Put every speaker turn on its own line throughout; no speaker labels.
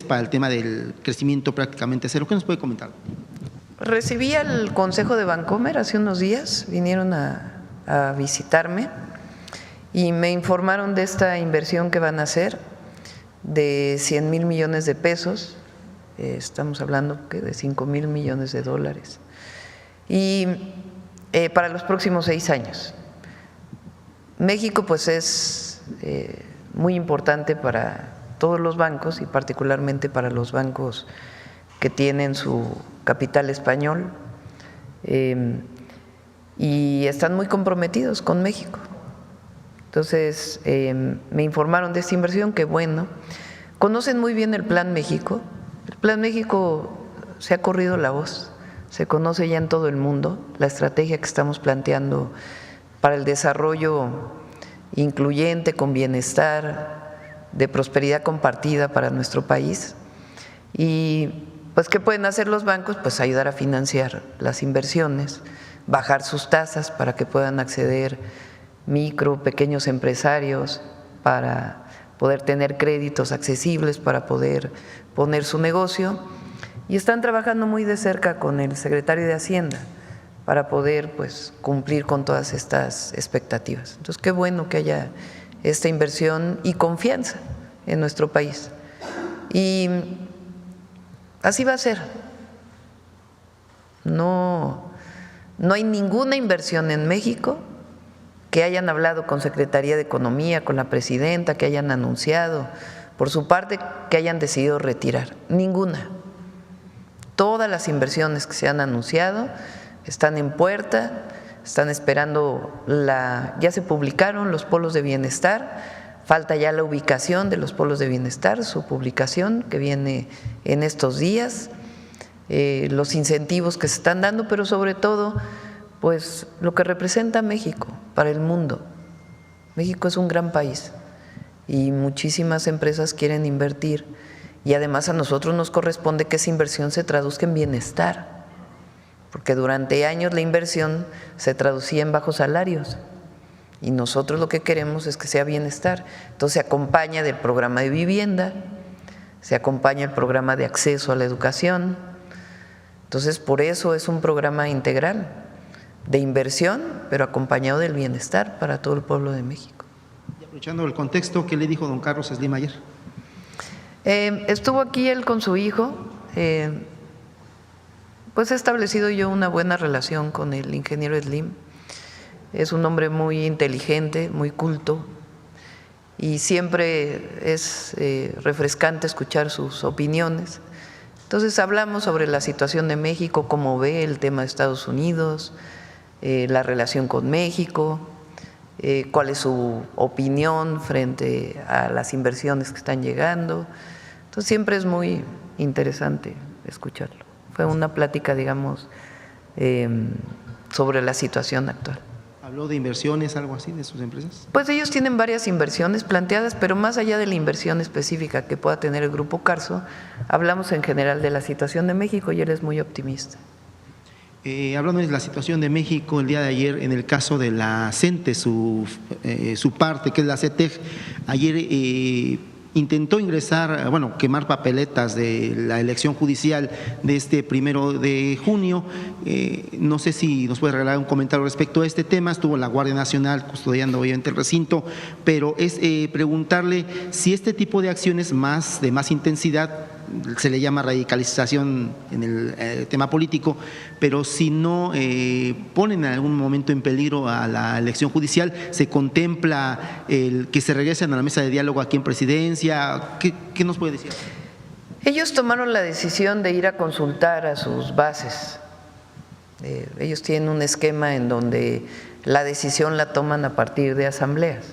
para el tema del crecimiento prácticamente cero. ¿Qué nos puede comentar?
Recibí al Consejo de Bancomer hace unos días, vinieron a visitarme y me informaron de esta inversión que van a hacer de 100,000 millones de pesos, estamos hablando que de 5,000 millones de dólares, y para los próximos 6 años. México pues es muy importante para todos los bancos y particularmente para los bancos que tienen su capital español y están muy comprometidos con México. Entonces me informaron de esta inversión, que bueno, conocen muy bien el Plan México. El Plan México se ha corrido la voz, se conoce ya en todo el mundo, la estrategia que estamos planteando para el desarrollo incluyente, con bienestar, de prosperidad compartida para nuestro país. Y pues, ¿qué pueden hacer los bancos? Pues ayudar a financiar las inversiones, bajar sus tasas para que puedan acceder micro, pequeños empresarios, para poder tener créditos accesibles, para poder poner su negocio. Y están trabajando muy de cerca con el secretario de Hacienda para poder pues cumplir con todas estas expectativas. Entonces, qué bueno que haya esta inversión y confianza en nuestro país. Y así va a ser. No hay ninguna inversión en México que hayan hablado con Secretaría de Economía, con la presidenta, que hayan anunciado por su parte que hayan decidido retirar. Ninguna. Todas las inversiones que se han anunciado están en puerta, están esperando ya se publicaron los polos de bienestar, falta ya la ubicación de los polos de bienestar, su publicación que viene en estos días, los incentivos que se están dando, pero sobre todo pues lo que representa México para el mundo. México es un gran país y muchísimas empresas quieren invertir, y además a nosotros nos corresponde que esa inversión se traduzca en bienestar, porque durante años la inversión se traducía en bajos salarios y nosotros lo que queremos es que sea bienestar. Entonces se acompaña del programa de vivienda, se acompaña el programa de acceso a la educación. Entonces por eso es un programa integral de inversión, pero acompañado del bienestar para todo el pueblo de México.
Y aprovechando el contexto, ¿qué le dijo don Carlos Slim ayer?
Estuvo aquí él con su hijo. Pues he establecido yo una buena relación con el ingeniero Slim. Es un hombre muy inteligente, muy culto, y siempre es refrescante escuchar sus opiniones. Entonces hablamos sobre la situación de México, cómo ve el tema de Estados Unidos, la relación con México, cuál es su opinión frente a las inversiones que están llegando. Entonces siempre es muy interesante escucharlo. Fue una plática, digamos, sobre la situación actual.
¿Habló de inversiones, algo así, de sus empresas?
Pues ellos tienen varias inversiones planteadas, pero más allá de la inversión específica que pueda tener el Grupo Carso, hablamos en general de la situación de México y él es muy optimista.
Hablando de la situación de México, el día de ayer, en el caso de la CENTE, su parte, que es la CETEG, ayer intentó ingresar, bueno, quemar papeletas de la elección judicial de este 1 de junio. No sé si nos puede regalar un comentario respecto a este tema. Estuvo la Guardia Nacional custodiando obviamente el recinto, pero es preguntarle si este tipo de acciones de más intensidad, se le llama radicalización en el tema político, pero si no ponen en algún momento en peligro a la elección judicial, ¿se contempla el que se regresen a la mesa de diálogo aquí en Presidencia? ¿Qué nos puede decir?
Ellos tomaron la decisión de ir a consultar a sus bases. Ellos tienen un esquema en donde la decisión la toman a partir de asambleas.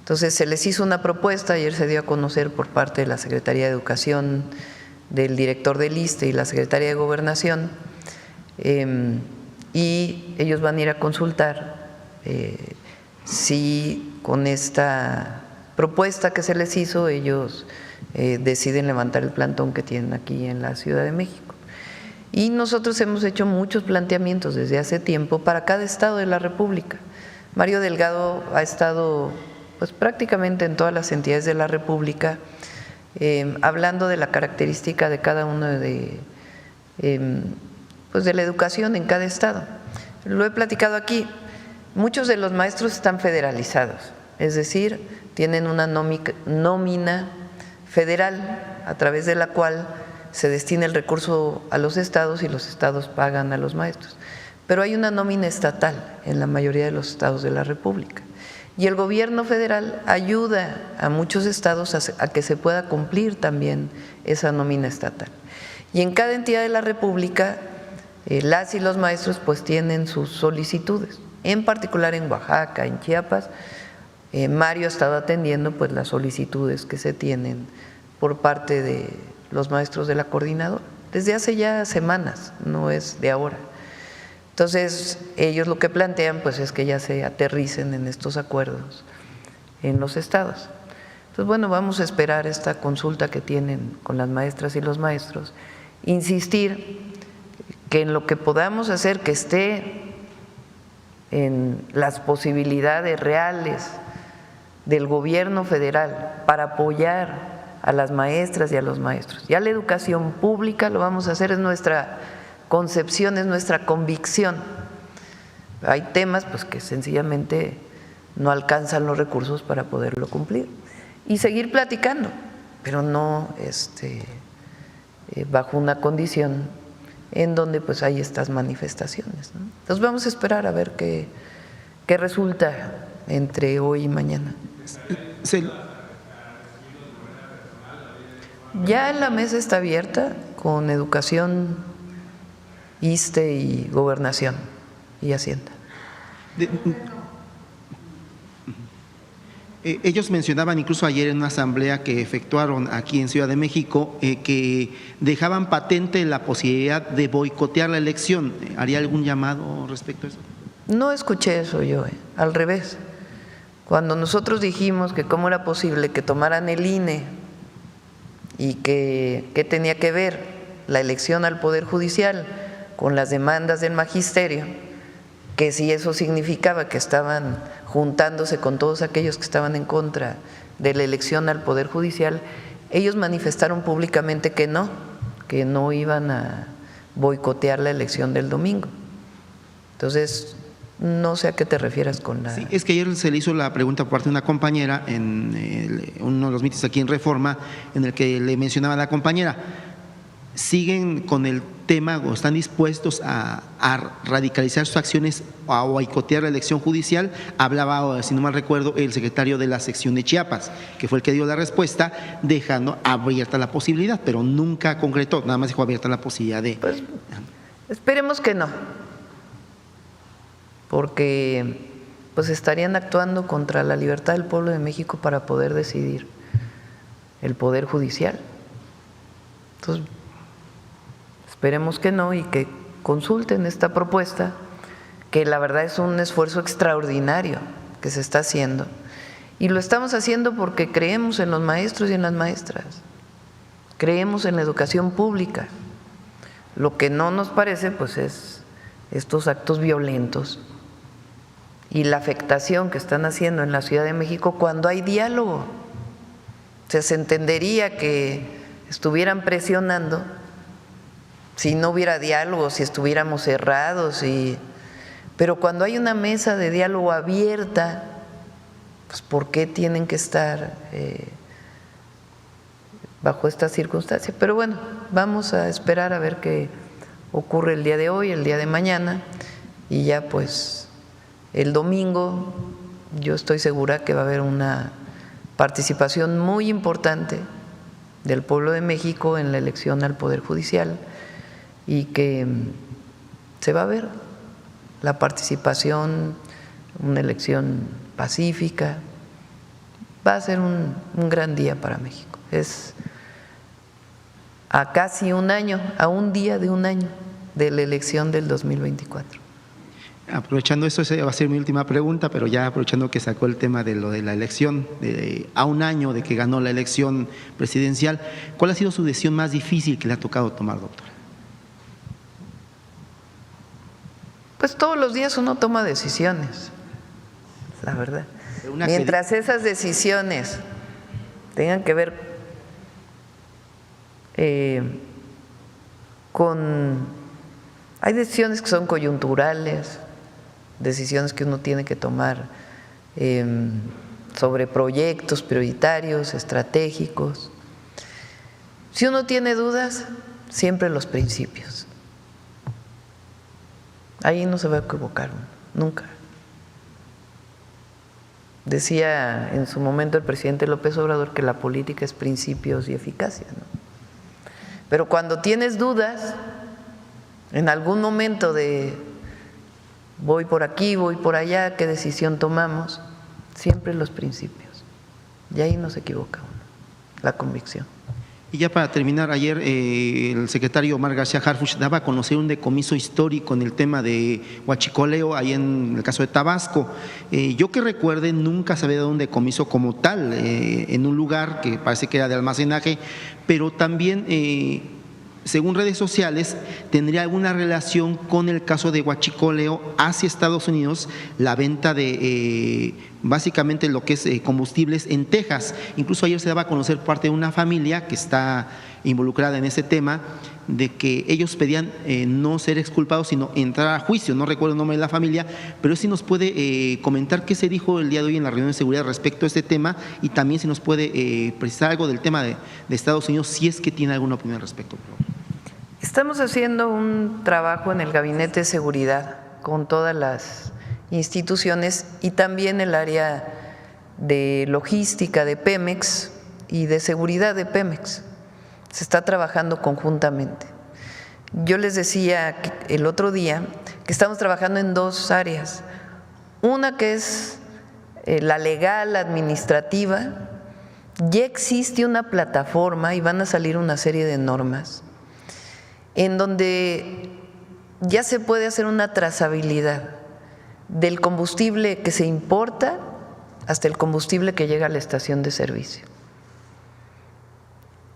Entonces se les hizo una propuesta, ayer se dio a conocer por parte de la Secretaría de Educación, del director del ISSSTE y la Secretaría de Gobernación, y ellos van a ir a consultar si con esta propuesta que se les hizo ellos deciden levantar el plantón que tienen aquí en la Ciudad de México. Y nosotros hemos hecho muchos planteamientos desde hace tiempo para cada estado de la República. Mario Delgado ha estado pues prácticamente en todas las entidades de la República hablando de la característica de cada uno pues de la educación en cada estado. Lo he platicado aquí, muchos de los maestros están federalizados, es decir, tienen una nómina federal a través de la cual se destina el recurso a los estados y los estados pagan a los maestros. Pero hay una nómina estatal en la mayoría de los estados de la República. Y el gobierno federal ayuda a muchos estados a que se pueda cumplir también esa nómina estatal. Y en cada entidad de la República, las y los maestros pues tienen sus solicitudes, en particular en Oaxaca, en Chiapas. Mario ha estado atendiendo pues las solicitudes que se tienen por parte de los maestros de la coordinadora, desde hace ya semanas, no es de ahora. Entonces, ellos lo que plantean pues es que ya se aterricen en estos acuerdos en los estados. Entonces, bueno, vamos a esperar esta consulta que tienen con las maestras y los maestros, insistir que en lo que podamos hacer que esté en las posibilidades reales del gobierno federal para apoyar a las maestras y a los maestros. Ya la educación pública lo vamos a hacer, es nuestra concepción, es nuestra convicción. Hay temas pues que sencillamente no alcanzan los recursos para poderlo cumplir y seguir platicando, pero no bajo una condición en donde pues hay estas manifestaciones, ¿no? Entonces vamos a esperar a ver qué resulta entre hoy y mañana. Ya la mesa está abierta con Educación, ISSSTE y Gobernación y Hacienda.
Ellos mencionaban incluso ayer en una asamblea que efectuaron aquí en Ciudad de México que dejaban patente la posibilidad de boicotear la elección. ¿Haría algún llamado respecto a eso?
No escuché eso yo, al revés. Cuando nosotros dijimos que cómo era posible que tomaran el INE y que tenía que ver la elección al Poder Judicial con las demandas del magisterio, que si eso significaba que estaban juntándose con todos aquellos que estaban en contra de la elección al Poder Judicial, ellos manifestaron públicamente que no iban a boicotear la elección del domingo. Entonces, no sé a qué te refieras con la…
Sí, es que ayer se le hizo la pregunta por parte de una compañera en uno de los mítines aquí en Reforma, en el que le mencionaba a la compañera, ¿siguen con el tema o están dispuestos a radicalizar sus acciones o a boicotear la elección judicial? Hablaba, si no mal recuerdo, el secretario de la sección de Chiapas, que fue el que dio la respuesta, dejando abierta la posibilidad, pero nunca concretó, nada más dejó abierta la posibilidad de…
Pues, esperemos que no, porque pues estarían actuando contra la libertad del pueblo de México para poder decidir el Poder Judicial. Entonces, esperemos que no y que consulten esta propuesta, que la verdad es un esfuerzo extraordinario que se está haciendo. Y lo estamos haciendo porque creemos en los maestros y en las maestras, creemos en la educación pública. Lo que no nos parece pues es estos actos violentos y la afectación que están haciendo en la Ciudad de México cuando hay diálogo. O sea, se entendería que estuvieran presionando si no hubiera diálogo, si estuviéramos cerrados, pero cuando hay una mesa de diálogo abierta, pues ¿por qué tienen que estar bajo estas circunstancias? Pero bueno, vamos a esperar a ver qué ocurre el día de hoy, el día de mañana, y ya pues el domingo yo estoy segura que va a haber una participación muy importante del pueblo de México en la elección al Poder Judicial y que se va a ver la participación, una elección pacífica. Va a ser un gran día para México. Es a casi un año, a un día de un año de la elección del 2024.
Aprovechando eso, esa va a ser mi última pregunta, pero ya aprovechando que sacó el tema de lo de la elección, a un año de que ganó la elección presidencial, ¿cuál ha sido su decisión más difícil que le ha tocado tomar, doctora?
Pues todos los días uno toma decisiones, la verdad. Mientras esas decisiones tengan que ver Hay decisiones que son coyunturales, decisiones que uno tiene que tomar sobre proyectos prioritarios, estratégicos. Si uno tiene dudas, siempre los principios. Ahí no se va a equivocar uno, nunca. Decía en su momento el presidente López Obrador que la política es principios y eficacia, ¿no? Pero cuando tienes dudas, en algún momento de voy por aquí, voy por allá, qué decisión tomamos, siempre los principios. Y ahí no se equivoca uno, la convicción.
Y ya para terminar, ayer el secretario Omar García Harfuch daba a conocer un decomiso histórico en el tema de huachicoleo, ahí en el caso de Tabasco. Yo que recuerde, nunca se había dado un decomiso como tal, en un lugar que parece que era de almacenaje, pero también, según redes sociales, tendría alguna relación con el caso de huachicoleo hacia Estados Unidos, la venta de básicamente lo que es combustibles en Texas. Incluso ayer se daba a conocer parte de una familia que está involucrada en ese tema, de que ellos pedían no ser exculpados, sino entrar a juicio. No recuerdo el nombre de la familia, pero sí nos puede comentar qué se dijo el día de hoy en la reunión de seguridad respecto a este tema, y también si nos puede precisar algo del tema de Estados Unidos, si es que tiene alguna opinión al respecto.
Estamos haciendo un trabajo en el Gabinete de Seguridad con todas las instituciones y también el área de logística de Pemex y de seguridad de Pemex. Se está trabajando conjuntamente. Yo les decía el otro día que estamos trabajando en dos áreas. Una que es la legal, administrativa. Ya existe una plataforma y van a salir una serie de normas en donde ya se puede hacer una trazabilidad del combustible que se importa hasta el combustible que llega a la estación de servicio.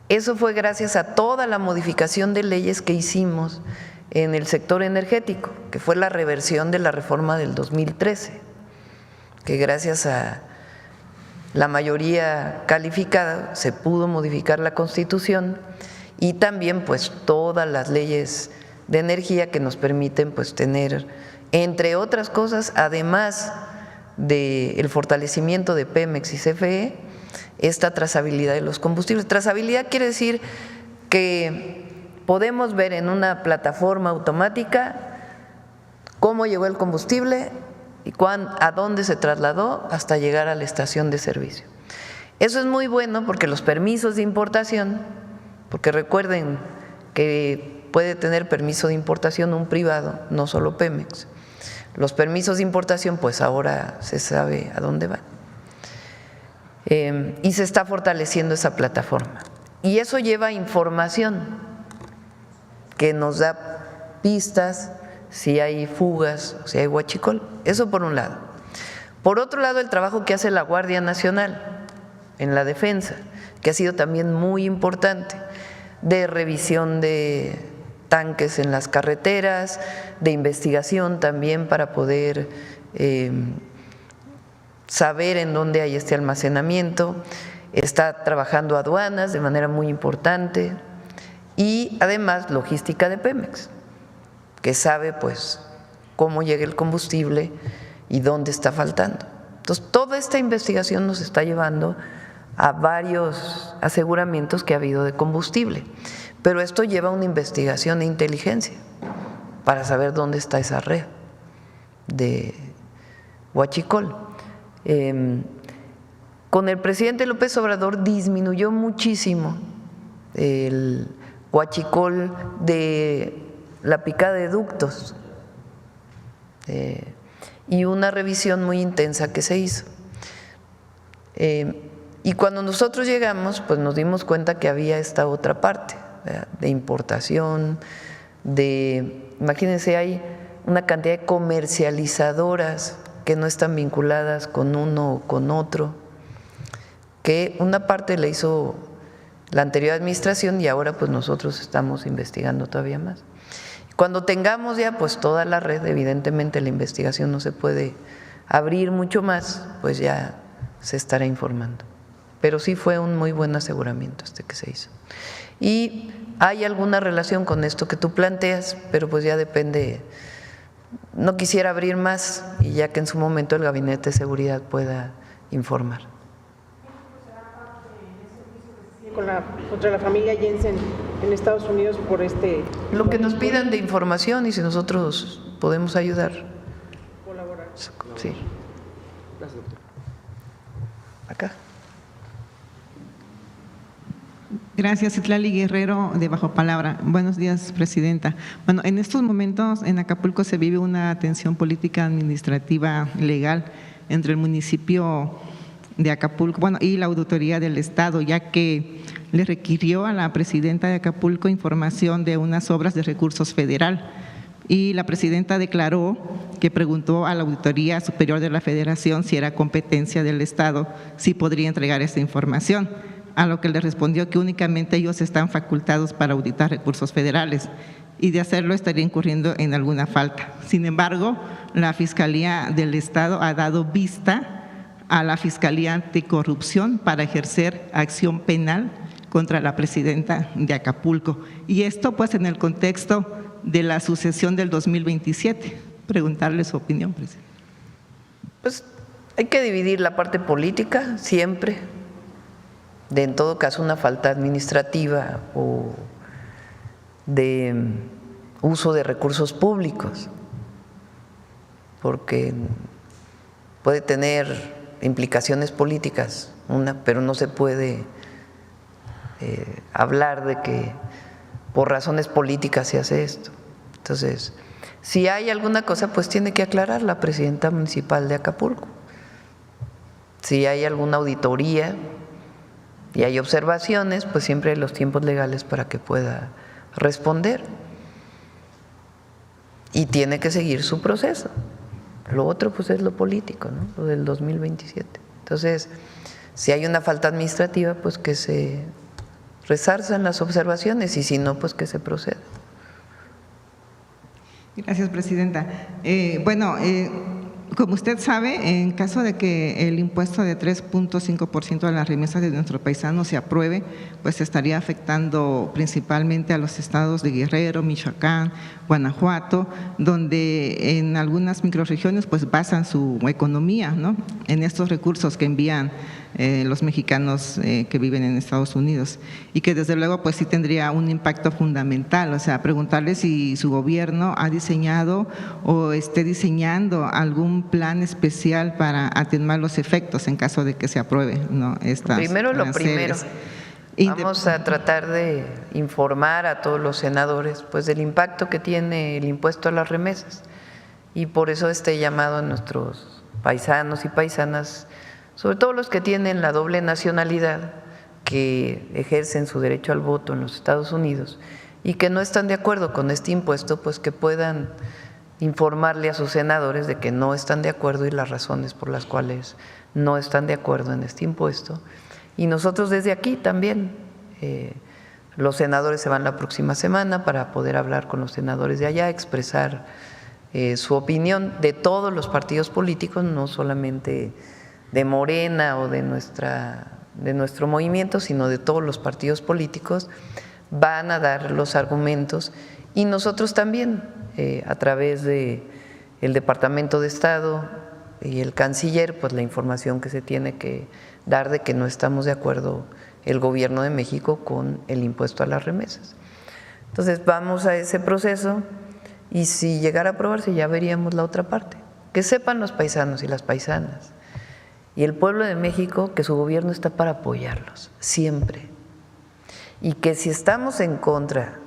Eso fue gracias a toda la modificación de leyes que hicimos en el sector energético, que fue la reversión de la reforma del 2013, que gracias a la mayoría calificada se pudo modificar la Constitución, y también pues todas las leyes de energía que nos permiten pues tener, entre otras cosas, además del fortalecimiento de Pemex y CFE, esta trazabilidad de los combustibles. Trazabilidad quiere decir que podemos ver en una plataforma automática cómo llegó el combustible y a dónde se trasladó hasta llegar a la estación de servicio. Eso es muy bueno porque los permisos de importación, porque recuerden que puede tener permiso de importación un privado, no solo Pemex. Los permisos de importación, pues ahora se sabe a dónde van. Y se está fortaleciendo esa plataforma. Y eso lleva información que nos da pistas si hay fugas, si hay huachicol. Eso por un lado. Por otro lado, el trabajo que hace la Guardia Nacional en la defensa, que ha sido también muy importante, de revisión de tanques en las carreteras, de investigación también para poder saber en dónde hay este almacenamiento. Está trabajando aduanas de manera muy importante y además logística de Pemex, que sabe pues cómo llega el combustible y dónde está faltando. Entonces, toda esta investigación nos está llevando a varios aseguramientos que ha habido de combustible, pero esto lleva a una investigación de inteligencia para saber dónde está esa red de huachicol. Con el presidente López Obrador disminuyó muchísimo el huachicol de la picada de ductos y una revisión muy intensa que se hizo. Y cuando nosotros llegamos, pues nos dimos cuenta que había esta otra parte, ¿verdad?, de importación, imagínense, hay una cantidad de comercializadoras que no están vinculadas con uno o con otro, que una parte la hizo la anterior administración y ahora pues nosotros estamos investigando todavía más. Cuando tengamos ya pues toda la red, evidentemente la investigación no se puede abrir mucho más, pues ya se estará informando. Pero sí fue un muy buen aseguramiento este que se hizo. Y hay alguna relación con esto que tú planteas, pero pues ya depende. No quisiera abrir más y ya que en su momento el Gabinete de Seguridad pueda informar.
Contra la familia Jensen en Estados Unidos por
Lo que nos pidan de información y si nosotros podemos ayudar.
colaborar.
Sí.
Gracias, doctor.
Acá.
Gracias, Citlali Guerrero, de Bajo Palabra. Buenos días, presidenta. Bueno, en estos momentos en Acapulco se vive una tensión política, administrativa, legal entre el municipio de Acapulco, y la Auditoría del Estado, ya que le requirió a la presidenta de Acapulco información de unas obras de recursos federal. Y la presidenta declaró que preguntó a la Auditoría Superior de la Federación si era competencia del Estado, si podría entregar esta información, a lo que le respondió que únicamente ellos están facultados para auditar recursos federales y de hacerlo estaría incurriendo en alguna falta. Sin embargo, la Fiscalía del Estado ha dado vista a la Fiscalía Anticorrupción para ejercer acción penal contra la presidenta de Acapulco. Y esto pues en el contexto de la sucesión del 2027. Preguntarle su opinión, presidente.
Pues hay que dividir la parte política siempre, de en todo caso una falta administrativa o de uso de recursos públicos, porque puede tener implicaciones políticas, pero no se puede hablar de que por razones políticas se hace esto. Entonces, si hay alguna cosa, pues tiene que aclarar la presidenta municipal de Acapulco. Si hay alguna auditoría y hay observaciones, pues siempre hay los tiempos legales para que pueda responder. Y tiene que seguir su proceso. Lo otro pues es lo político, ¿no? Lo del 2027. Entonces, si hay una falta administrativa, pues que se resarzan las observaciones y si no, pues que se proceda.
Gracias, presidenta. Como usted sabe, en caso de que el impuesto de 3.5% a las remesas de nuestros paisanos se apruebe, pues estaría afectando principalmente a los estados de Guerrero, Michoacán, Guanajuato, donde en algunas microrregiones pues basan su economía, ¿no?, en estos recursos que envían los mexicanos que viven en Estados Unidos y que desde luego pues sí tendría un impacto fundamental. O sea, preguntarle si su gobierno ha diseñado o esté diseñando algún plan especial para atenuar los efectos en caso de que se apruebe, ¿no?, estas
Primero lo primero. Vamos a tratar de informar a todos los senadores pues del impacto que tiene el impuesto a las remesas y por eso este llamado a nuestros paisanos y paisanas, sobre todo los que tienen la doble nacionalidad, que ejercen su derecho al voto en los Estados Unidos y que no están de acuerdo con este impuesto, pues que puedan informarle a sus senadores de que no están de acuerdo y las razones por las cuales no están de acuerdo en este impuesto. Y nosotros desde aquí también, los senadores se van la próxima semana para poder hablar con los senadores de allá, expresar su opinión de todos los partidos políticos, no solamente de Morena o de nuestro movimiento, sino de todos los partidos políticos. Van a dar los argumentos y nosotros también, a través del Departamento de Estado y el canciller, pues la información que se tiene que dar de que no estamos de acuerdo el gobierno de México con el impuesto a las remesas. Entonces vamos a ese proceso y si llegara a aprobarse ya veríamos la otra parte. Que sepan los paisanos y las paisanas y el pueblo de México que su gobierno está para apoyarlos siempre y que si estamos en contra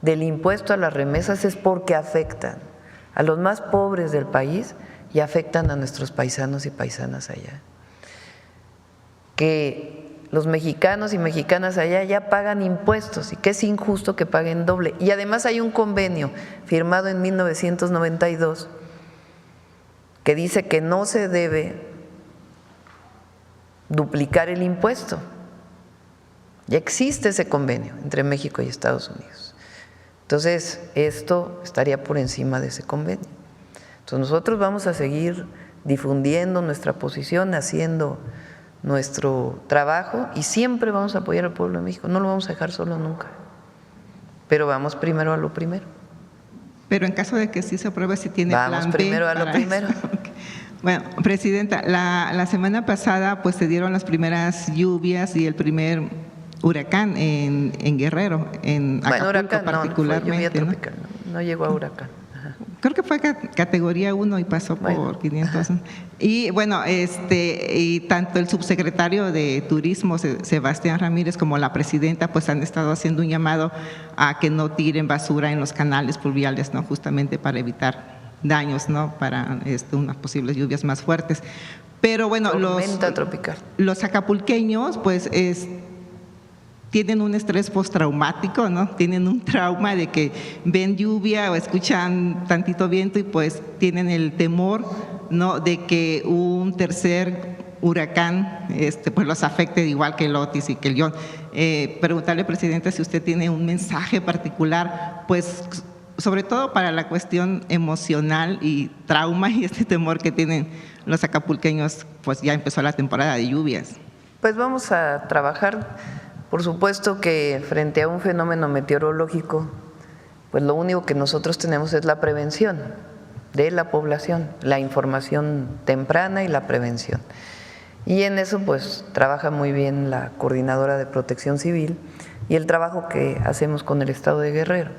del impuesto a las remesas es porque afectan a los más pobres del país y afectan a nuestros paisanos y paisanas allá. Que los mexicanos y mexicanas allá ya pagan impuestos y que es injusto que paguen doble. Y además hay un convenio firmado en 1992 que dice que no se debe duplicar el impuesto. Ya existe ese convenio entre México y Estados Unidos. Entonces, esto estaría por encima de ese convenio. Entonces, nosotros vamos a seguir difundiendo nuestra posición, haciendo nuestro trabajo y siempre vamos a apoyar al pueblo de México, no lo vamos a dejar solo nunca, pero vamos primero a lo primero.
Pero en caso de que sí se apruebe, si tiene
Vamos
plan B
primero a lo
para
primero.
eso. Okay. Bueno, Presidenta, la semana pasada pues se dieron las primeras lluvias y el primer huracán en Guerrero, en Acapulco
huracán
particularmente.
No, fue lluvia tropical, no llegó a huracán.
Creo que fue categoría 1 y pasó por 500. Y bueno, y tanto el subsecretario de Turismo, Sebastián Ramírez, como la presidenta, pues han estado haciendo un llamado a que no tiren basura en los canales pluviales, ¿no? Justamente para evitar daños, ¿no? Para unas posibles lluvias más fuertes. Pero bueno, los acapulqueños, pues tienen un estrés postraumático, ¿no? Tienen un trauma de que ven lluvia o escuchan tantito viento y pues tienen el temor, ¿no? De que un tercer huracán pues los afecte igual que el Otis y que el John. Preguntarle, Presidenta, si usted tiene un mensaje particular, pues sobre todo para la cuestión emocional y trauma y temor que tienen los acapulqueños, pues ya empezó la temporada de lluvias.
Pues vamos a trabajar. Por supuesto que frente a un fenómeno meteorológico, pues lo único que nosotros tenemos es la prevención de la población, la información temprana y la prevención. Y en eso pues trabaja muy bien la Coordinadora de Protección Civil y el trabajo que hacemos con el Estado de Guerrero.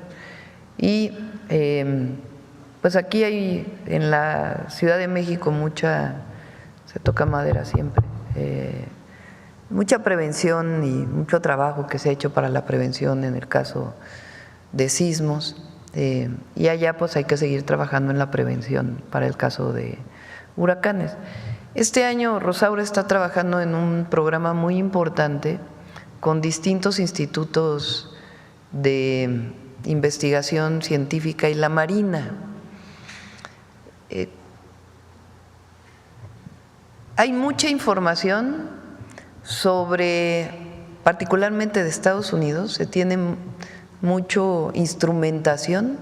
Y pues aquí hay en la Ciudad de México se toca madera siempre, mucha prevención y mucho trabajo que se ha hecho para la prevención en el caso de sismos, y allá pues hay que seguir trabajando en la prevención para el caso de huracanes. Este año Rosaura está trabajando en un programa muy importante con distintos institutos de investigación científica y la Marina. Hay mucha información particularmente de Estados Unidos, se tiene mucho instrumentación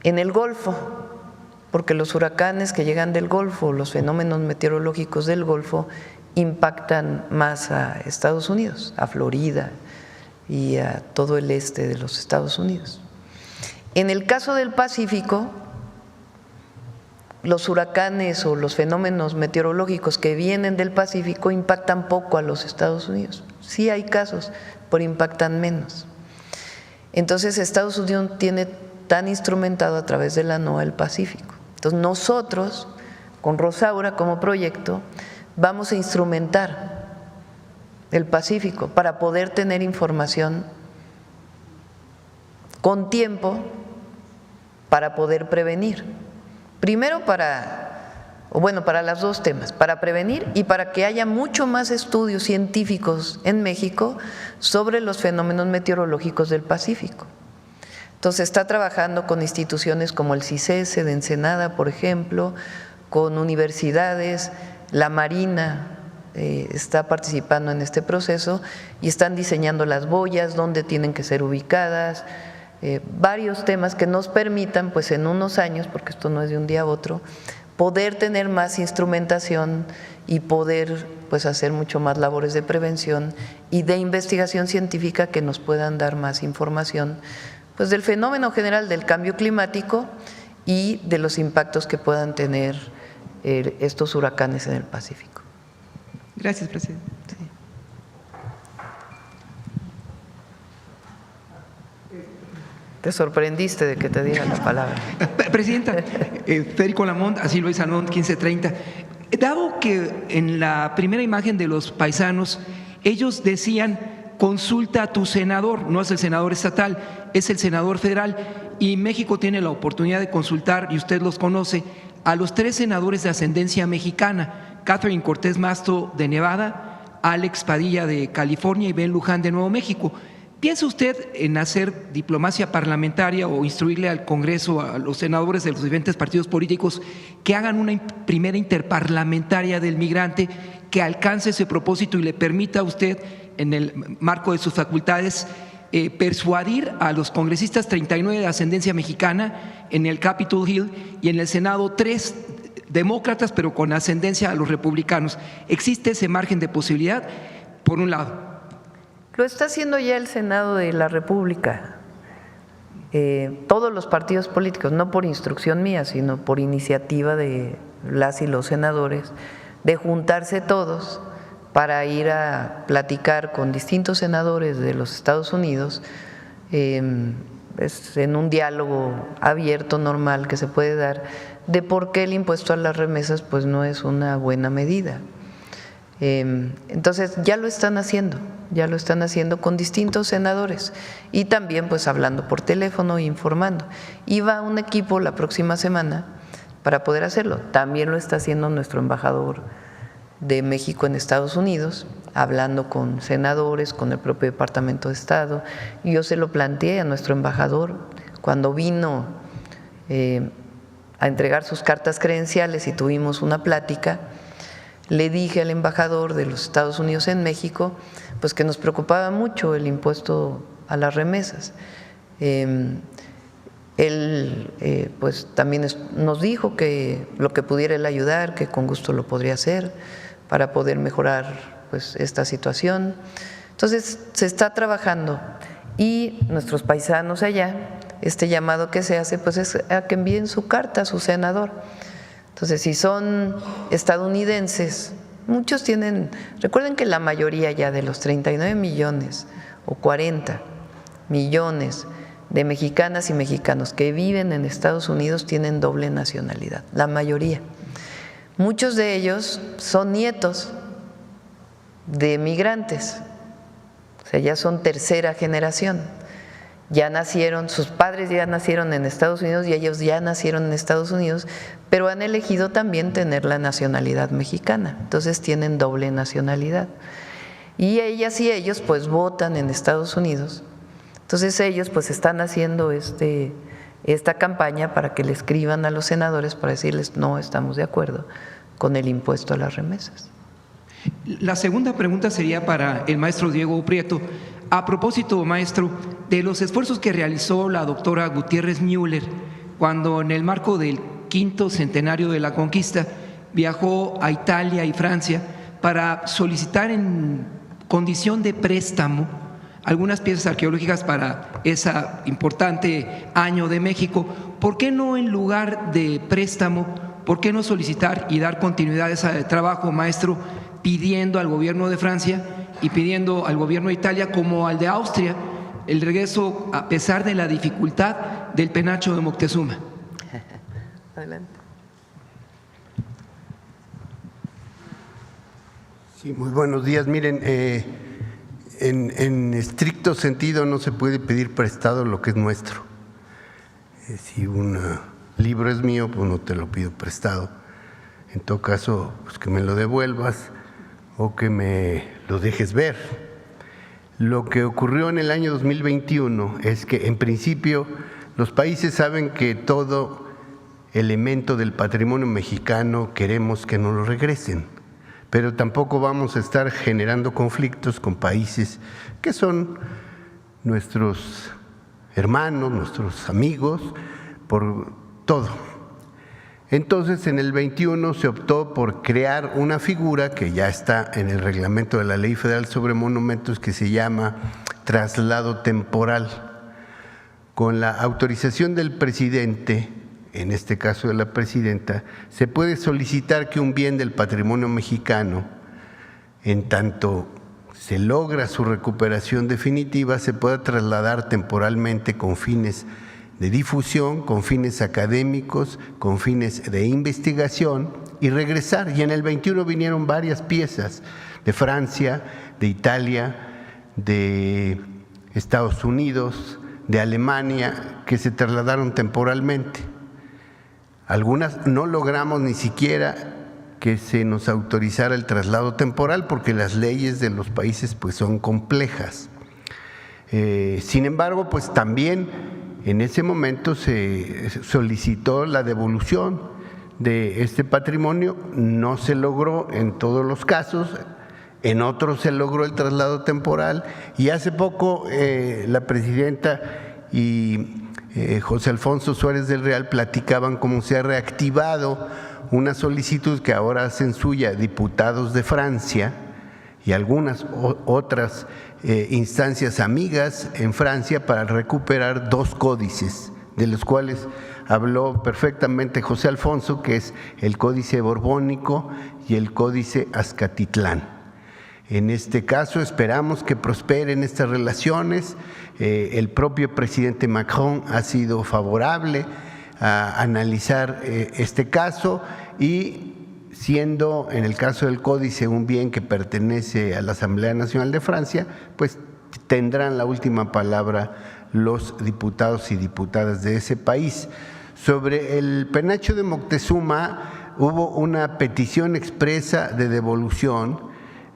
en el Golfo, porque los huracanes que llegan del Golfo, los fenómenos meteorológicos del Golfo impactan más a Estados Unidos, a Florida y a todo el este de los Estados Unidos. En el caso del Pacífico, los huracanes o los fenómenos meteorológicos que vienen del Pacífico impactan poco a los Estados Unidos. Sí hay casos, pero impactan menos. Entonces Estados Unidos tiene tan instrumentado a través de la NOAA el Pacífico. Entonces nosotros, con Rosaura como proyecto, vamos a instrumentar el Pacífico para poder tener información con tiempo para poder prevenir. Primero para los dos temas, para prevenir y para que haya mucho más estudios científicos en México sobre los fenómenos meteorológicos del Pacífico. Entonces está trabajando con instituciones como el CICESE de Ensenada, por ejemplo, con universidades, la Marina está participando en este proceso y están diseñando las boyas, dónde tienen que ser ubicadas, varios temas que nos permitan, pues en unos años, porque esto no es de un día a otro, poder tener más instrumentación y poder pues hacer mucho más labores de prevención y de investigación científica que nos puedan dar más información pues del fenómeno general del cambio climático y de los impactos que puedan tener estos huracanes en el Pacífico.
Gracias, Presidente.
Sí. Te sorprendiste de que te diera la palabra.
Presidenta, Federico Lamont, así Luis Salmón, 1530. Dado que en la primera imagen de los paisanos, ellos decían, consulta a tu senador, no es el senador estatal, es el senador federal, y México tiene la oportunidad de consultar, y usted los conoce, a los 3 senadores de ascendencia mexicana, Catherine Cortés Masto de Nevada, Alex Padilla de California y Ben Luján de Nuevo México. ¿Piensa usted en hacer diplomacia parlamentaria o instruirle al Congreso, a los senadores de los diferentes partidos políticos, que hagan una primera interparlamentaria del migrante que alcance ese propósito y le permita a usted, en el marco de sus facultades, persuadir a los congresistas 39 de ascendencia mexicana en el Capitol Hill y en el Senado 3 demócratas, pero con ascendencia a los republicanos. ¿Existe ese margen de posibilidad, por un lado?
Lo está haciendo ya el Senado de la República. Todos los partidos políticos, no por instrucción mía, sino por iniciativa de las y los senadores, de juntarse todos para ir a platicar con distintos senadores de los Estados Unidos, en un diálogo abierto, normal, que se puede dar, de por qué el impuesto a las remesas pues no es una buena medida. Entonces ya lo están haciendo con distintos senadores y también pues hablando por teléfono e informando. Y va un equipo la próxima semana para poder hacerlo. También lo está haciendo nuestro embajador de México en Estados Unidos, hablando con senadores, con el propio Departamento de Estado. Y yo se lo planteé a nuestro embajador cuando vino a entregar sus cartas credenciales y tuvimos una plática. Le dije al embajador de los Estados Unidos en México pues que nos preocupaba mucho el impuesto a las remesas. Él pues también nos dijo que lo que pudiera él ayudar, que con gusto lo podría hacer para poder mejorar pues esta situación. Entonces se está trabajando y nuestros paisanos allá, este llamado que se hace pues es a que envíen su carta a su senador. Entonces, si son estadounidenses, muchos tienen, recuerden que la mayoría ya de los 39 millones o 40 millones de mexicanas y mexicanos que viven en Estados Unidos tienen doble nacionalidad, la mayoría. Muchos de ellos son nietos de migrantes, o sea, ya son tercera generación. Ya nacieron, sus padres ya nacieron en Estados Unidos y ellos ya nacieron en Estados Unidos, pero han elegido también tener la nacionalidad mexicana, entonces tienen doble nacionalidad. Y ellas y ellos pues votan en Estados Unidos, entonces ellos pues están haciendo esta campaña para que le escriban a los senadores para decirles no estamos de acuerdo con el impuesto a las remesas.
La segunda pregunta sería para el maestro Diego Prieto. A propósito, maestro, de los esfuerzos que realizó la doctora Gutiérrez Müller cuando en el marco del 5º centenario de la conquista viajó a Italia y Francia para solicitar en condición de préstamo algunas piezas arqueológicas para ese importante año de México. ¿Por qué no, en lugar de préstamo, por qué no solicitar y dar continuidad a ese trabajo, maestro, pidiendo al gobierno de Francia y pidiendo al gobierno de Italia como al de Austria el regreso, a pesar de la dificultad, del penacho de Moctezuma?
Adelante.
Sí, muy buenos días. Miren, en estricto sentido no se puede pedir prestado lo que es nuestro. Si un libro es mío, pues no te lo pido prestado. En todo caso, pues que me lo devuelvas o que me lo dejes ver. Lo que ocurrió en el año 2021 es que en principio los países saben que todo elemento del patrimonio mexicano queremos que nos lo regresen, pero tampoco vamos a estar generando conflictos con países que son nuestros hermanos, nuestros amigos, por todo. Entonces, en el 21 se optó por crear una figura que ya está en el reglamento de la Ley Federal sobre Monumentos, que se llama traslado temporal. Con la autorización del presidente, en este caso de la presidenta, se puede solicitar que un bien del patrimonio mexicano, en tanto se logra su recuperación definitiva, se pueda trasladar temporalmente con fines de difusión, con fines académicos, con fines de investigación y regresar. Y en el 21 vinieron varias piezas de Francia, de Italia, de Estados Unidos, de Alemania, que se trasladaron temporalmente. Algunas no logramos ni siquiera que se nos autorizara el traslado temporal porque las leyes de los países pues son complejas. Sin embargo, pues también en ese momento se solicitó la devolución de este patrimonio, no se logró en todos los casos, en otros se logró el traslado temporal y hace poco la presidenta y José Alfonso Suárez del Real platicaban cómo se ha reactivado una solicitud que ahora hacen suya diputados de Francia y algunas otras instancias amigas en Francia para recuperar 2 códices, de los cuales habló perfectamente José Alfonso, que es el Códice Borbónico y el Códice Azcatitlán. En este caso esperamos que prosperen estas relaciones. El propio presidente Macron ha sido favorable a analizar este caso y siendo en el caso del códice un bien que pertenece a la Asamblea Nacional de Francia, pues tendrán la última palabra los diputados y diputadas de ese país. Sobre el penacho de Moctezuma hubo una petición expresa de devolución.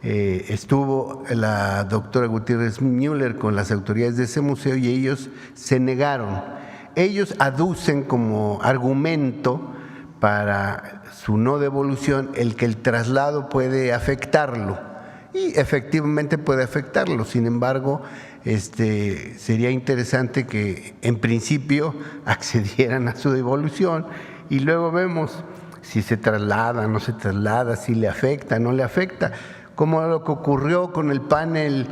Estuvo la doctora Gutiérrez Müller con las autoridades de ese museo y ellos se negaron. Ellos aducen como argumento para su no devolución el que el traslado puede afectarlo, y efectivamente puede afectarlo. Sin embargo, sería interesante que en principio accedieran a su devolución y luego vemos si se traslada, no se traslada, si le afecta, no le afecta, como lo que ocurrió con el panel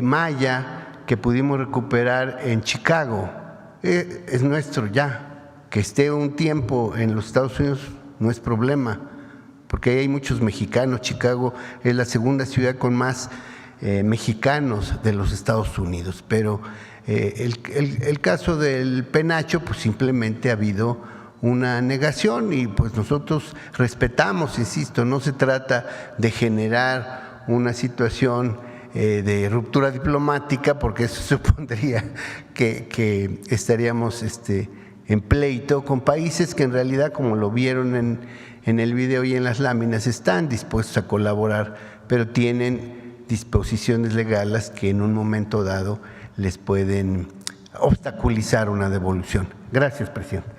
Maya que pudimos recuperar en Chicago. Es nuestro ya. Que esté un tiempo en los Estados Unidos no es problema, porque ahí hay muchos mexicanos. Chicago es la segunda ciudad con más mexicanos de los Estados Unidos, pero el caso del penacho, pues simplemente ha habido una negación y pues nosotros respetamos, insisto, no se trata de generar una situación de ruptura diplomática, porque eso supondría que estaríamos en pleito con países que en realidad, como lo vieron en el video y en las láminas, están dispuestos a colaborar, pero tienen disposiciones legales que en un momento dado les pueden obstaculizar una devolución. Gracias, presidente.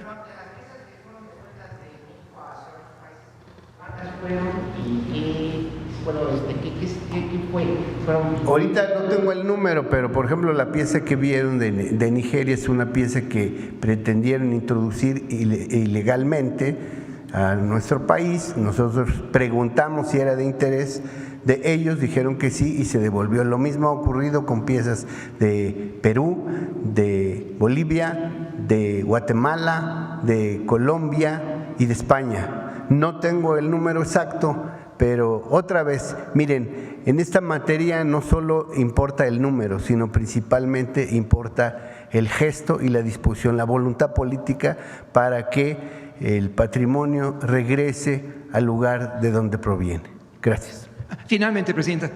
¿Qué fue?
Ahorita no tengo el número, pero por ejemplo la pieza que vieron de Nigeria es una pieza que pretendieron introducir ilegalmente a nuestro país. Nosotros preguntamos si era de interés de ellos, dijeron que sí y se devolvió. Lo mismo ha ocurrido con piezas de Perú, de Bolivia, de Guatemala, de Colombia y de España. No tengo el número exacto, pero otra vez, miren, en esta materia no solo importa el número, sino principalmente importa el gesto y la disposición, la voluntad política para que el patrimonio regrese al lugar de donde proviene. Gracias.
Finalmente, presidenta,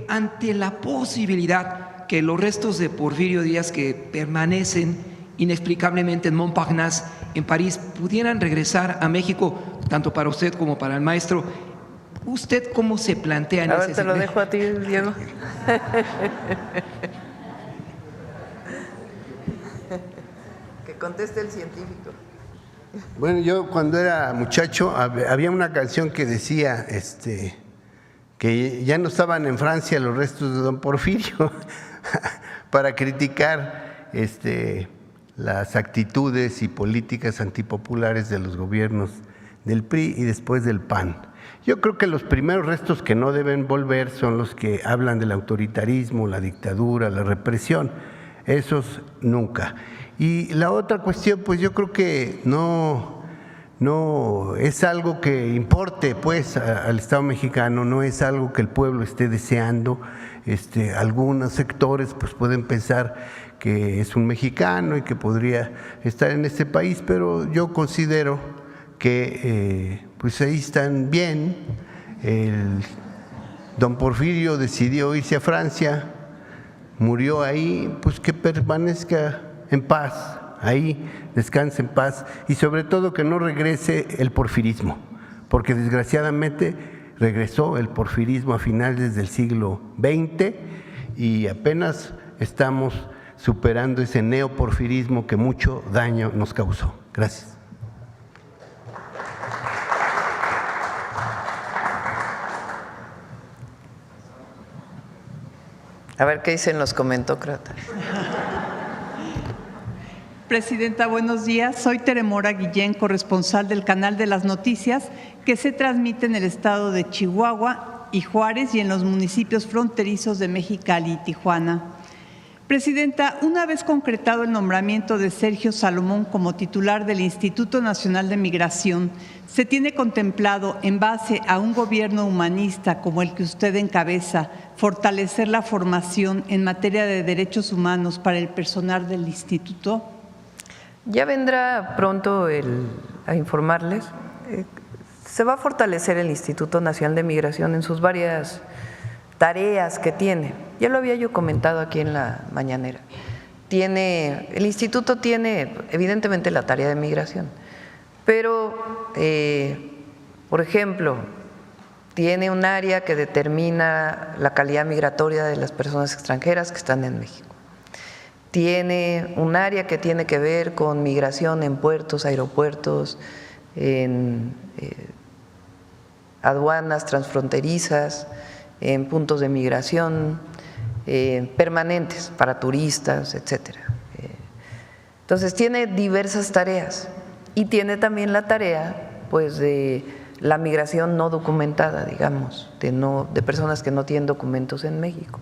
ante la posibilidad que los restos de Porfirio Díaz que permanecen inexplicablemente en Montparnasse, en París, pudieran regresar a México, tanto para usted como para el maestro, ¿usted cómo se plantea en ese
sentido? A ver, te lo dejo a ti, Diego. Que conteste el científico.
Bueno, yo cuando era muchacho había una canción que decía que ya no estaban en Francia los restos de don Porfirio para criticar las actitudes y políticas antipopulares de los gobiernos del PRI y después del PAN. Yo creo que los primeros restos que no deben volver son los que hablan del autoritarismo, la dictadura, la represión. Esos nunca. Y la otra cuestión, pues yo creo que no es algo que importe pues al Estado mexicano, no es algo que el pueblo esté deseando. Algunos sectores pues pueden pensar que es un mexicano y que podría estar en este país, pero yo considero que pues ahí están bien. Don Porfirio decidió irse a Francia, murió ahí, pues que permanezca en paz, ahí descanse en paz y sobre todo que no regrese el porfirismo, porque desgraciadamente regresó el porfirismo a finales del siglo XX y apenas estamos superando ese neoporfirismo que mucho daño nos causó. Gracias.
A ver qué dicen los comentócratas.
Presidenta, buenos días. Soy Teremora Guillén, corresponsal del Canal de las Noticias, que se transmite en el estado de Chihuahua y Juárez y en los municipios fronterizos de Mexicali y Tijuana. Presidenta, una vez concretado el nombramiento de Sergio Salomón como titular del Instituto Nacional de Migración, ¿se tiene contemplado, en base a un gobierno humanista como el que usted encabeza, fortalecer la formación en materia de derechos humanos para el personal del instituto?
Ya vendrá pronto a informarles. Se va a fortalecer el Instituto Nacional de Migración en sus varias tareas que tiene. Ya lo había yo comentado aquí en la mañanera. El instituto tiene evidentemente la tarea de migración, pero, por ejemplo, tiene un área que determina la calidad migratoria de las personas extranjeras que están en México. Tiene un área que tiene que ver con migración en puertos, aeropuertos, en aduanas transfronterizas, en puntos de migración permanentes para turistas, etcétera. Entonces tiene diversas tareas y tiene también la tarea, pues, de la migración no documentada, digamos, de personas que no tienen documentos en México,